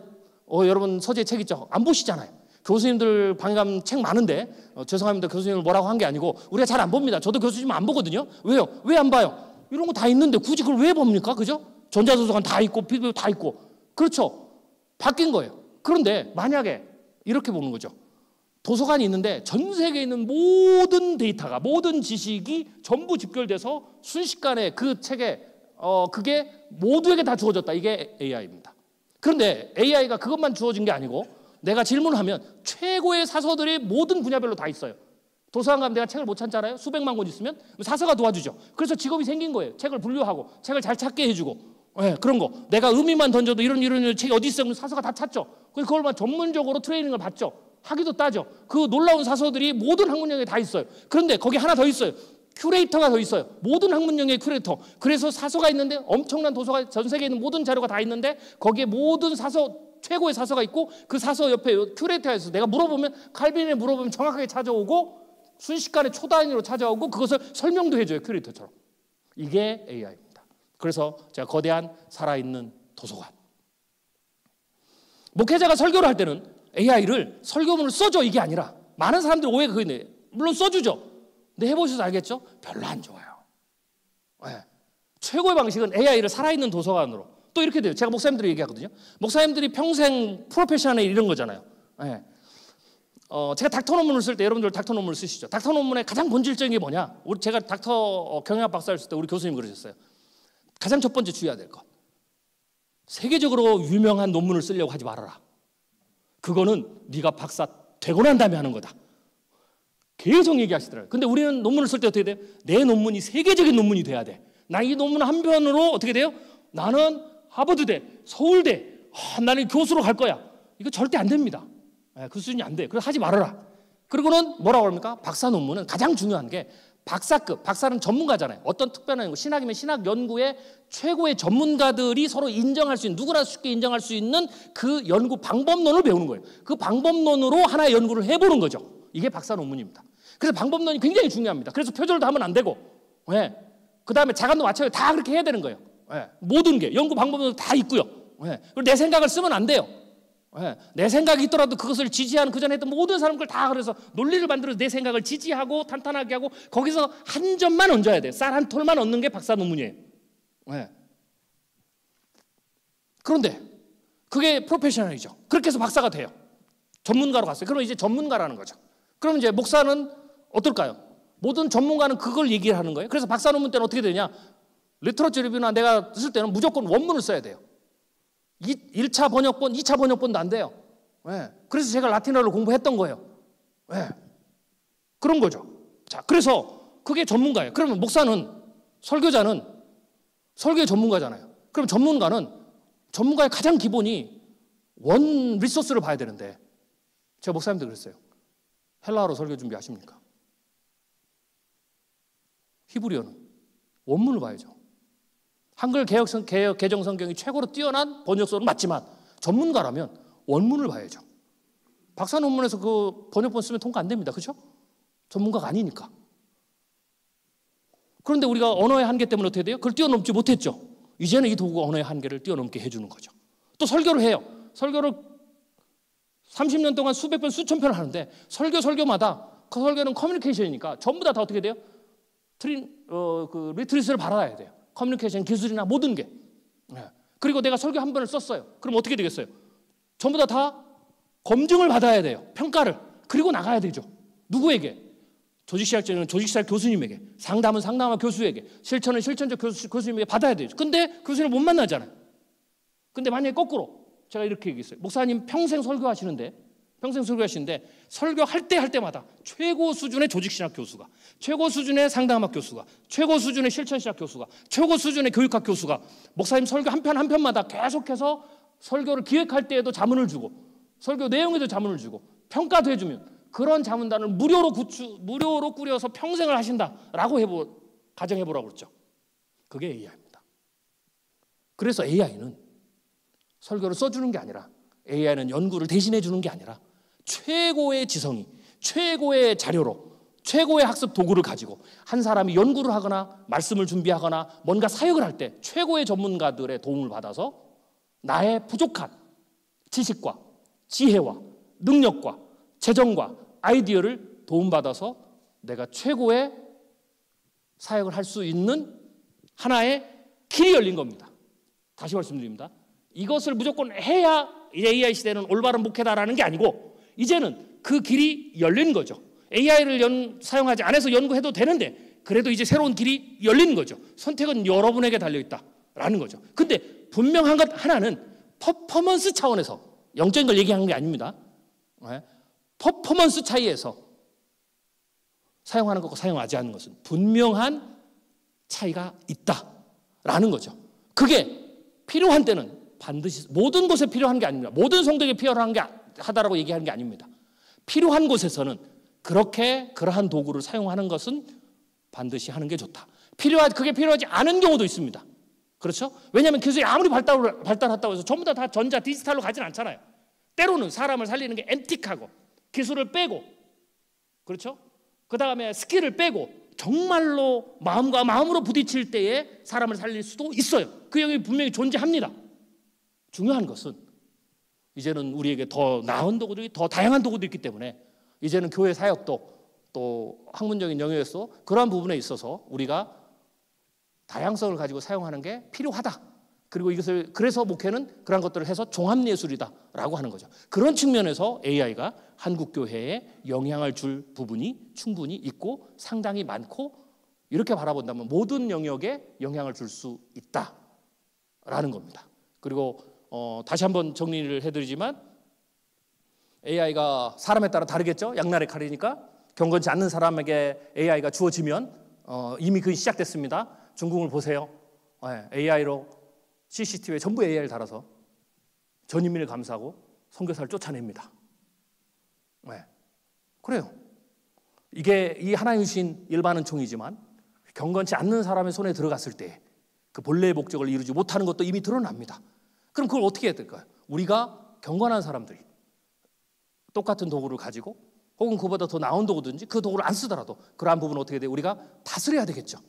여러분 서재 책 있죠? 안 보시잖아요. 교수님들 방에 가면 책 많은데 죄송합니다. 교수님을 뭐라고 한 게 아니고 우리가 잘 안 봅니다. 저도 교수님 안 보거든요. 왜요? 왜 안 봐요? 이런 거 다 있는데 굳이 그걸 왜 봅니까? 그죠? 전자도서관 다 있고 피디오 다 있고. 그렇죠. 바뀐 거예요. 그런데 만약에 이렇게 보는 거죠. 도서관이 있는데 전 세계에 있는 모든 데이터가, 모든 지식이 전부 집결돼서 순식간에 그 책에 그게 모두에게 다 주어졌다. 이게 AI입니다. 그런데 AI가 그것만 주어진 게 아니고 내가 질문하면 최고의 사서들이 모든 분야별로 다 있어요. 도서관 가면 내가 책을 못 찾잖아요. 수백만 권 있으면 사서가 도와주죠. 그래서 직업이 생긴 거예요. 책을 분류하고 책을 잘 찾게 해주고 그런 거. 내가 의미만 던져도 이런 책이 어디 있어? 그럼 사서가 다 찾죠. 그걸만 전문적으로 트레이닝을 받죠. 하기도 따져. 그 놀라운 사서들이 모든 학문 영역에 다 있어요. 그런데 거기 하나 더 있어요. 큐레이터가 더 있어요. 모든 학문 영역의 큐레이터. 그래서 사서가 있는데 엄청난 도서가 전 세계에 있는 모든 자료가 다 있는데 거기에 모든 사서 최고의 사서가 있고 그 사서 옆에 큐레이터가 있어서 내가 물어보면 칼빈에 물어보면 정확하게 찾아오고 순식간에 초단위로 찾아오고 그것을 설명도 해줘요. 큐레이터처럼. 이게 AI입니다. 그래서 제가 거대한 살아있는 도서관. 목회자가 설교를 할 때는 AI를 설교문을 써줘 이게 아니라 많은 사람들이 오해가 그거 있네요. 물론 써주죠. 근데 해보셔서 알겠죠? 별로 안 좋아요. 네. 최고의 방식은 AI를 살아있는 도서관으로. 또 이렇게 돼요. 제가 목사님들이 얘기하거든요. 목사님들이 평생 프로페셔널 이런 거잖아요. 네. 제가 닥터 논문을 쓸 때 여러분들 닥터 논문을 쓰시죠. 닥터 논문의 가장 본질적인 게 뭐냐? 제가 닥터 경영학 박사를 쓸 때 우리 교수님 그러셨어요. 가장 첫 번째 주의해야 될 것. 세계적으로 유명한 논문을 쓰려고 하지 말아라. 그거는 네가 박사 되고 난 다음에 하는 거다. 계속 얘기하시더라고요. 근데 우리는 논문을 쓸 때 어떻게 돼요? 내 논문이 세계적인 논문이 돼야 돼. 나 이 논문 한 편으로 어떻게 돼요? 나는 하버드대, 서울대, 나는 교수로 갈 거야. 이거 절대 안 됩니다. 그 수준이 안 돼. 그래서 하지 말아라. 그리고는 뭐라고 합니까? 박사 논문은 가장 중요한 게 박사급, 박사는 전문가잖아요. 어떤 특별한 연구, 신학이면 신학 연구의 최고의 전문가들이 서로 인정할 수 있는, 누구나 쉽게 인정할 수 있는 그 연구 방법론을 배우는 거예요. 그 방법론으로 하나의 연구를 해보는 거죠. 이게 박사 논문입니다. 그래서 방법론이 굉장히 중요합니다. 그래서 표절도 하면 안 되고, 그 다음에 자간도 맞춰요. 다 그렇게 해야 되는 거예요. 모든 게 연구 방법론도 다 있고요. 그리고 내 생각을 쓰면 안 돼요. 내 생각이 있더라도 그것을 지지하는 그 전에 했던 모든 사람들 다 그래서 논리를 만들어서 내 생각을 지지하고 탄탄하게 하고 거기서 한 점만 얹어야 돼. 쌀 한 톨만 얹는 게 박사 논문이에요. 그런데 그게 프로페셔널이죠. 그렇게 해서 박사가 돼요. 전문가로 갔어요. 그럼 이제 전문가라는 거죠. 그럼 이제 목사는 어떨까요? 모든 전문가는 그걸 얘기를 하는 거예요. 그래서 박사 논문 때는 어떻게 되냐? 리터러처 리뷰나 내가 쓸 때는 무조건 원문을 써야 돼요. 1차 번역본, 2차 번역본도 안 돼요. 그래서 제가 라틴어를 공부했던 거예요. 그런 거죠. 자, 그래서 그게 전문가예요. 그러면 목사는, 설교자는 설교의 전문가잖아요. 그럼 전문가의 가장 기본이 원 리소스를 봐야 되는데 제가 목사님도 그랬어요. 헬라어로 설교 준비하십니까? 히브리어는 원문을 봐야죠. 한글 개정 성경이 최고로 뛰어난 번역서는 맞지만 전문가라면 원문을 봐야죠. 박사 논문에서 그 번역본 쓰면 통과 안 됩니다. 그렇죠? 전문가가 아니니까. 그런데 우리가 언어의 한계 때문에 어떻게 돼요? 그걸 뛰어넘지 못했죠. 이제는 이 도구가 언어의 한계를 뛰어넘게 해주는 거죠. 또 설교를 해요. 설교를 30년 동안 수백 번, 수천 편을 하는데 설교마다 그 설교는 커뮤니케이션이니까 전부 다 어떻게 돼요? 리트리스를 받아야 돼요. 커뮤니케이션 기술이나 모든 게. 그리고 내가 설교 한 번을 썼어요. 그럼 어떻게 되겠어요? 전부 다 검증을 받아야 돼요. 평가를. 그리고 나가야 되죠. 누구에게? 조직시작자는 조직시작 교수님에게, 상담은 상담한 교수에게, 실천은 실천적 교수님에게 받아야 되죠. 근데 교수님 못 만나잖아요. 근데 만약에 거꾸로 제가 이렇게 얘기했어요. 목사님 평생 설교하시는데 설교할 때마다 최고 수준의 조직신학 교수가, 최고 수준의 상담학 교수가, 최고 수준의 실천신학 교수가, 최고 수준의 교육학 교수가 목사님 설교 한 편마다 계속해서 설교를 기획할 때에도 자문을 주고 설교 내용에도 자문을 주고 평가도 해주면 그런 자문단을 무료로 꾸려서 평생을 하신다라고 가정해보라고 그랬죠. 그게 AI입니다. 그래서 AI는 설교를 써주는 게 아니라, AI는 연구를 대신해 주는 게 아니라 최고의 지성이, 최고의 자료로, 최고의 학습 도구를 가지고 한 사람이 연구를 하거나 말씀을 준비하거나 뭔가 사역을 할 때 최고의 전문가들의 도움을 받아서 나의 부족한 지식과 지혜와 능력과 재정과 아이디어를 도움받아서 내가 최고의 사역을 할 수 있는 하나의 길이 열린 겁니다. 다시 말씀드립니다. 이것을 무조건 해야 AI 시대는 올바른 목회다라는 게 아니고 이제는 그 길이 열린 거죠. AI를 사용하지 않아서 연구해도 되는데 그래도 이제 새로운 길이 열린 거죠. 선택은 여러분에게 달려있다라는 거죠. 근데 분명한 것 하나는 퍼포먼스 차원에서 영적인 걸 얘기하는 게 아닙니다. 퍼포먼스 차이에서 사용하는 것과 사용하지 않는 것은 분명한 차이가 있다라는 거죠. 그게 필요한 때는 반드시 모든 곳에 필요한 게 아닙니다. 모든 성도에게 필요한 게 하다라고 얘기하는 게 아닙니다. 필요한 곳에서는 그러한 도구를 사용하는 것은 반드시 하는 게 좋다. 그게 필요하지 않은 경우도 있습니다. 그렇죠? 왜냐하면 기술이 아무리 발달했다고 해서 전부 다 전자 디지털로 가진 않잖아요. 때로는 사람을 살리는 게 앤틱하고 기술을 빼고, 그렇죠? 그 다음에 스킬을 빼고 정말로 마음과 마음으로 부딪힐 때에 사람을 살릴 수도 있어요. 그 영역이 분명히 존재합니다. 중요한 것은 이제는 우리에게 더 나은 도구들이, 더 다양한 도구들이 있기 때문에 이제는 교회 사역도 또 학문적인 영역에서 그러한 부분에 있어서 우리가 다양성을 가지고 사용하는 게 필요하다. 그리고 그래서 목회는 그런 것들을 해서 종합예술이다라고 하는 거죠. 그런 측면에서 AI가 한국교회에 영향을 줄 부분이 충분히 있고 상당히 많고, 이렇게 바라본다면 모든 영역에 영향을 줄 수 있다라는 겁니다. 그리고 다시 한번 정리를 해드리지만, AI가 사람에 따라 다르겠죠. 양날의 칼이니까. 경건치 않는 사람에게 AI가 주어지면 이미 그게 시작됐습니다. 중국을 보세요. AI로 CCTV에 전부 AI를 달아서 전인민을 감싸고 선교사를 쫓아냅니다. 그래요. 이게 이 하나님 주신 일반은 총이지만 경건치 않는 사람의 손에 들어갔을 때 그 본래의 목적을 이루지 못하는 것도 이미 드러납니다. 그럼 그걸 어떻게 해야 될까요? 우리가 경건한 사람들이 똑같은 도구를 가지고, 혹은 그보다 더 나은 도구든지 그 도구를 안 쓰더라도 그러한 부분은 어떻게 돼요? 우리가 다스려야 되겠죠.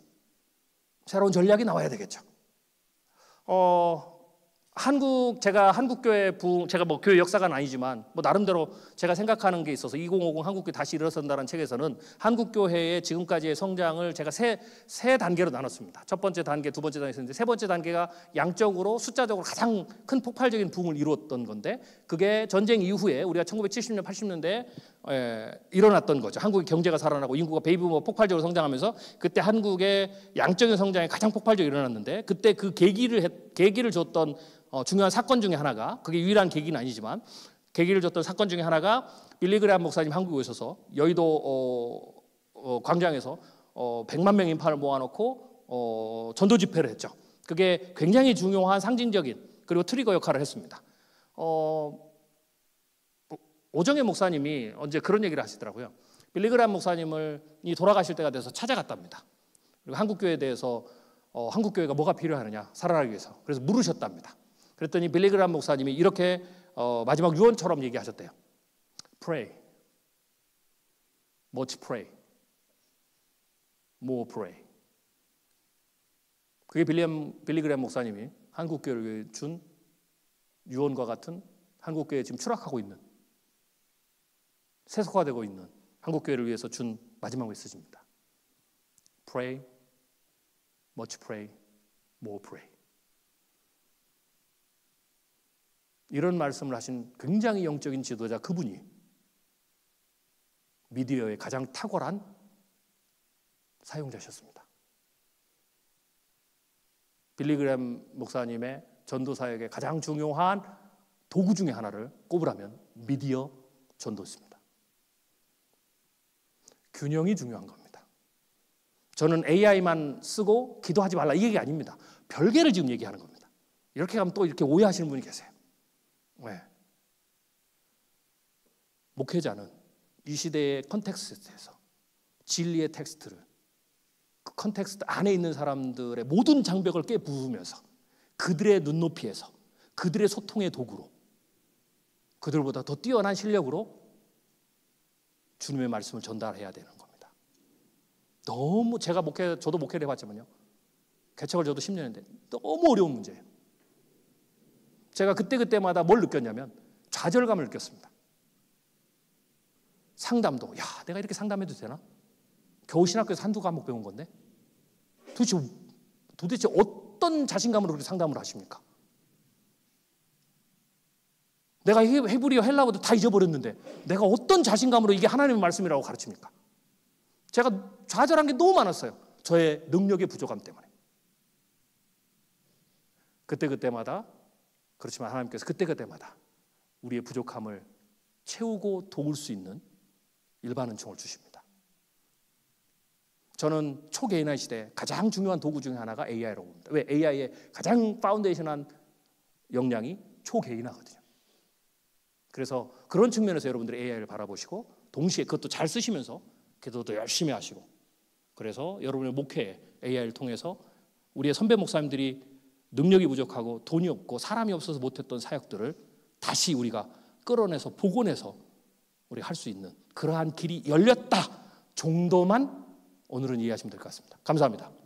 새로운 전략이 나와야 되겠죠. 제가 한국교회 제가 뭐 교회 역사가는 아니지만 뭐 나름대로 제가 생각하는 게 있어서 2050 한국교회 다시 일어선다는 책에서는 한국교회의 지금까지의 성장을 제가 세 단계로 나눴습니다. 첫 번째 단계, 두 번째 단계 있었는데, 세 번째 단계가 양적으로 숫자적으로 가장 큰 폭발적인 붐을 이루었던 건데, 그게 전쟁 이후에 우리가 1970년 80년대에 일어났던 거죠. 한국의 경제가 살아나고 인구가 베이비부머 폭발적으로 성장하면서 그때 한국의 양적인 성장이 가장 폭발적으로 일어났는데, 그때 그 계기를 줬던 중요한 사건 중에 하나가, 그게 유일한 계기는 아니지만 계기를 줬던 사건 중에 하나가 빌리 그레이엄 목사님 한국에 오셔서 여의도 광장에서 100만 명 인파를 모아놓고 전도 집회를 했죠. 그게 굉장히 중요한 상징적인 그리고 트리거 역할을 했습니다. 오정혜 목사님이 언제 그런 얘기를 하시더라고요. 빌리 그레이엄 목사님이 돌아가실 때가 돼서 찾아갔답니다. 그리고 한국교회에 대해서 한국교회가 뭐가 필요하느냐, 살아나기 위해서. 그래서 물으셨답니다. 그랬더니 빌리 그레이엄 목사님이 이렇게 마지막 유언처럼 얘기하셨대요. Pray, much pray, more pray. 그게 빌리 그레이엄 목사님이 한국교회를 위해 준 유언과 같은, 한국교회에 지금 추락하고 있는, 세속화되고 있는 한국교회를 위해서 준 마지막 메시지입니다. Pray, much pray, more pray. 이런 말씀을 하신 굉장히 영적인 지도자, 그분이 미디어의 가장 탁월한 사용자셨습니다. 빌리 그레이엄 목사님의 전도 사역의 가장 중요한 도구 중에 하나를 꼽으라면 미디어 전도였습니다. 균형이 중요한 겁니다. 저는 AI만 쓰고 기도하지 말라 이 얘기 아닙니다. 별개를 지금 얘기하는 겁니다. 이렇게 하면 또 이렇게 오해하시는 분이 계세요. 왜? 목회자는 이 시대의 컨텍스트에서 진리의 텍스트를, 그 컨텍스트 안에 있는 사람들의 모든 장벽을 깨부수면서 그들의 눈높이에서, 그들의 소통의 도구로, 그들보다 더 뛰어난 실력으로 주님의 말씀을 전달해야 되는 겁니다. 너무 저도 목회를 해봤지만요, 개척을 저도 10년인데 너무 어려운 문제예요. 제가 그때마다 뭘 느꼈냐면 좌절감을 느꼈습니다. 상담도, 내가 이렇게 상담해도 되나? 겨우 신학교에서 한두 과목 배운 건데 도대체 어떤 자신감으로 그렇게 상담을 하십니까? 내가 헤브리어 헬라어도 다 잊어버렸는데 내가 어떤 자신감으로 이게 하나님의 말씀이라고 가르칩니까? 제가 좌절한 게 너무 많았어요. 저의 능력의 부족함 때문에. 그때마다, 그렇지만 하나님께서 그때마다 우리의 부족함을 채우고 도울 수 있는 일반 은총을 주십니다. 저는 초개인화 시대에 가장 중요한 도구 중에 하나가 AI라고 봅니다. 왜? AI의 가장 파운데이션한 역량이 초개인화거든요. 그래서 그런 측면에서 여러분들이 AI를 바라보시고 동시에 그것도 잘 쓰시면서 기도도 열심히 하시고, 그래서 여러분의 목회에 AI를 통해서 우리의 선배 목사님들이 능력이 부족하고 돈이 없고 사람이 없어서 못했던 사역들을 다시 우리가 끌어내서 복원해서 우리가 할 수 있는 그러한 길이 열렸다 정도만 오늘은 이해하시면 될 것 같습니다. 감사합니다.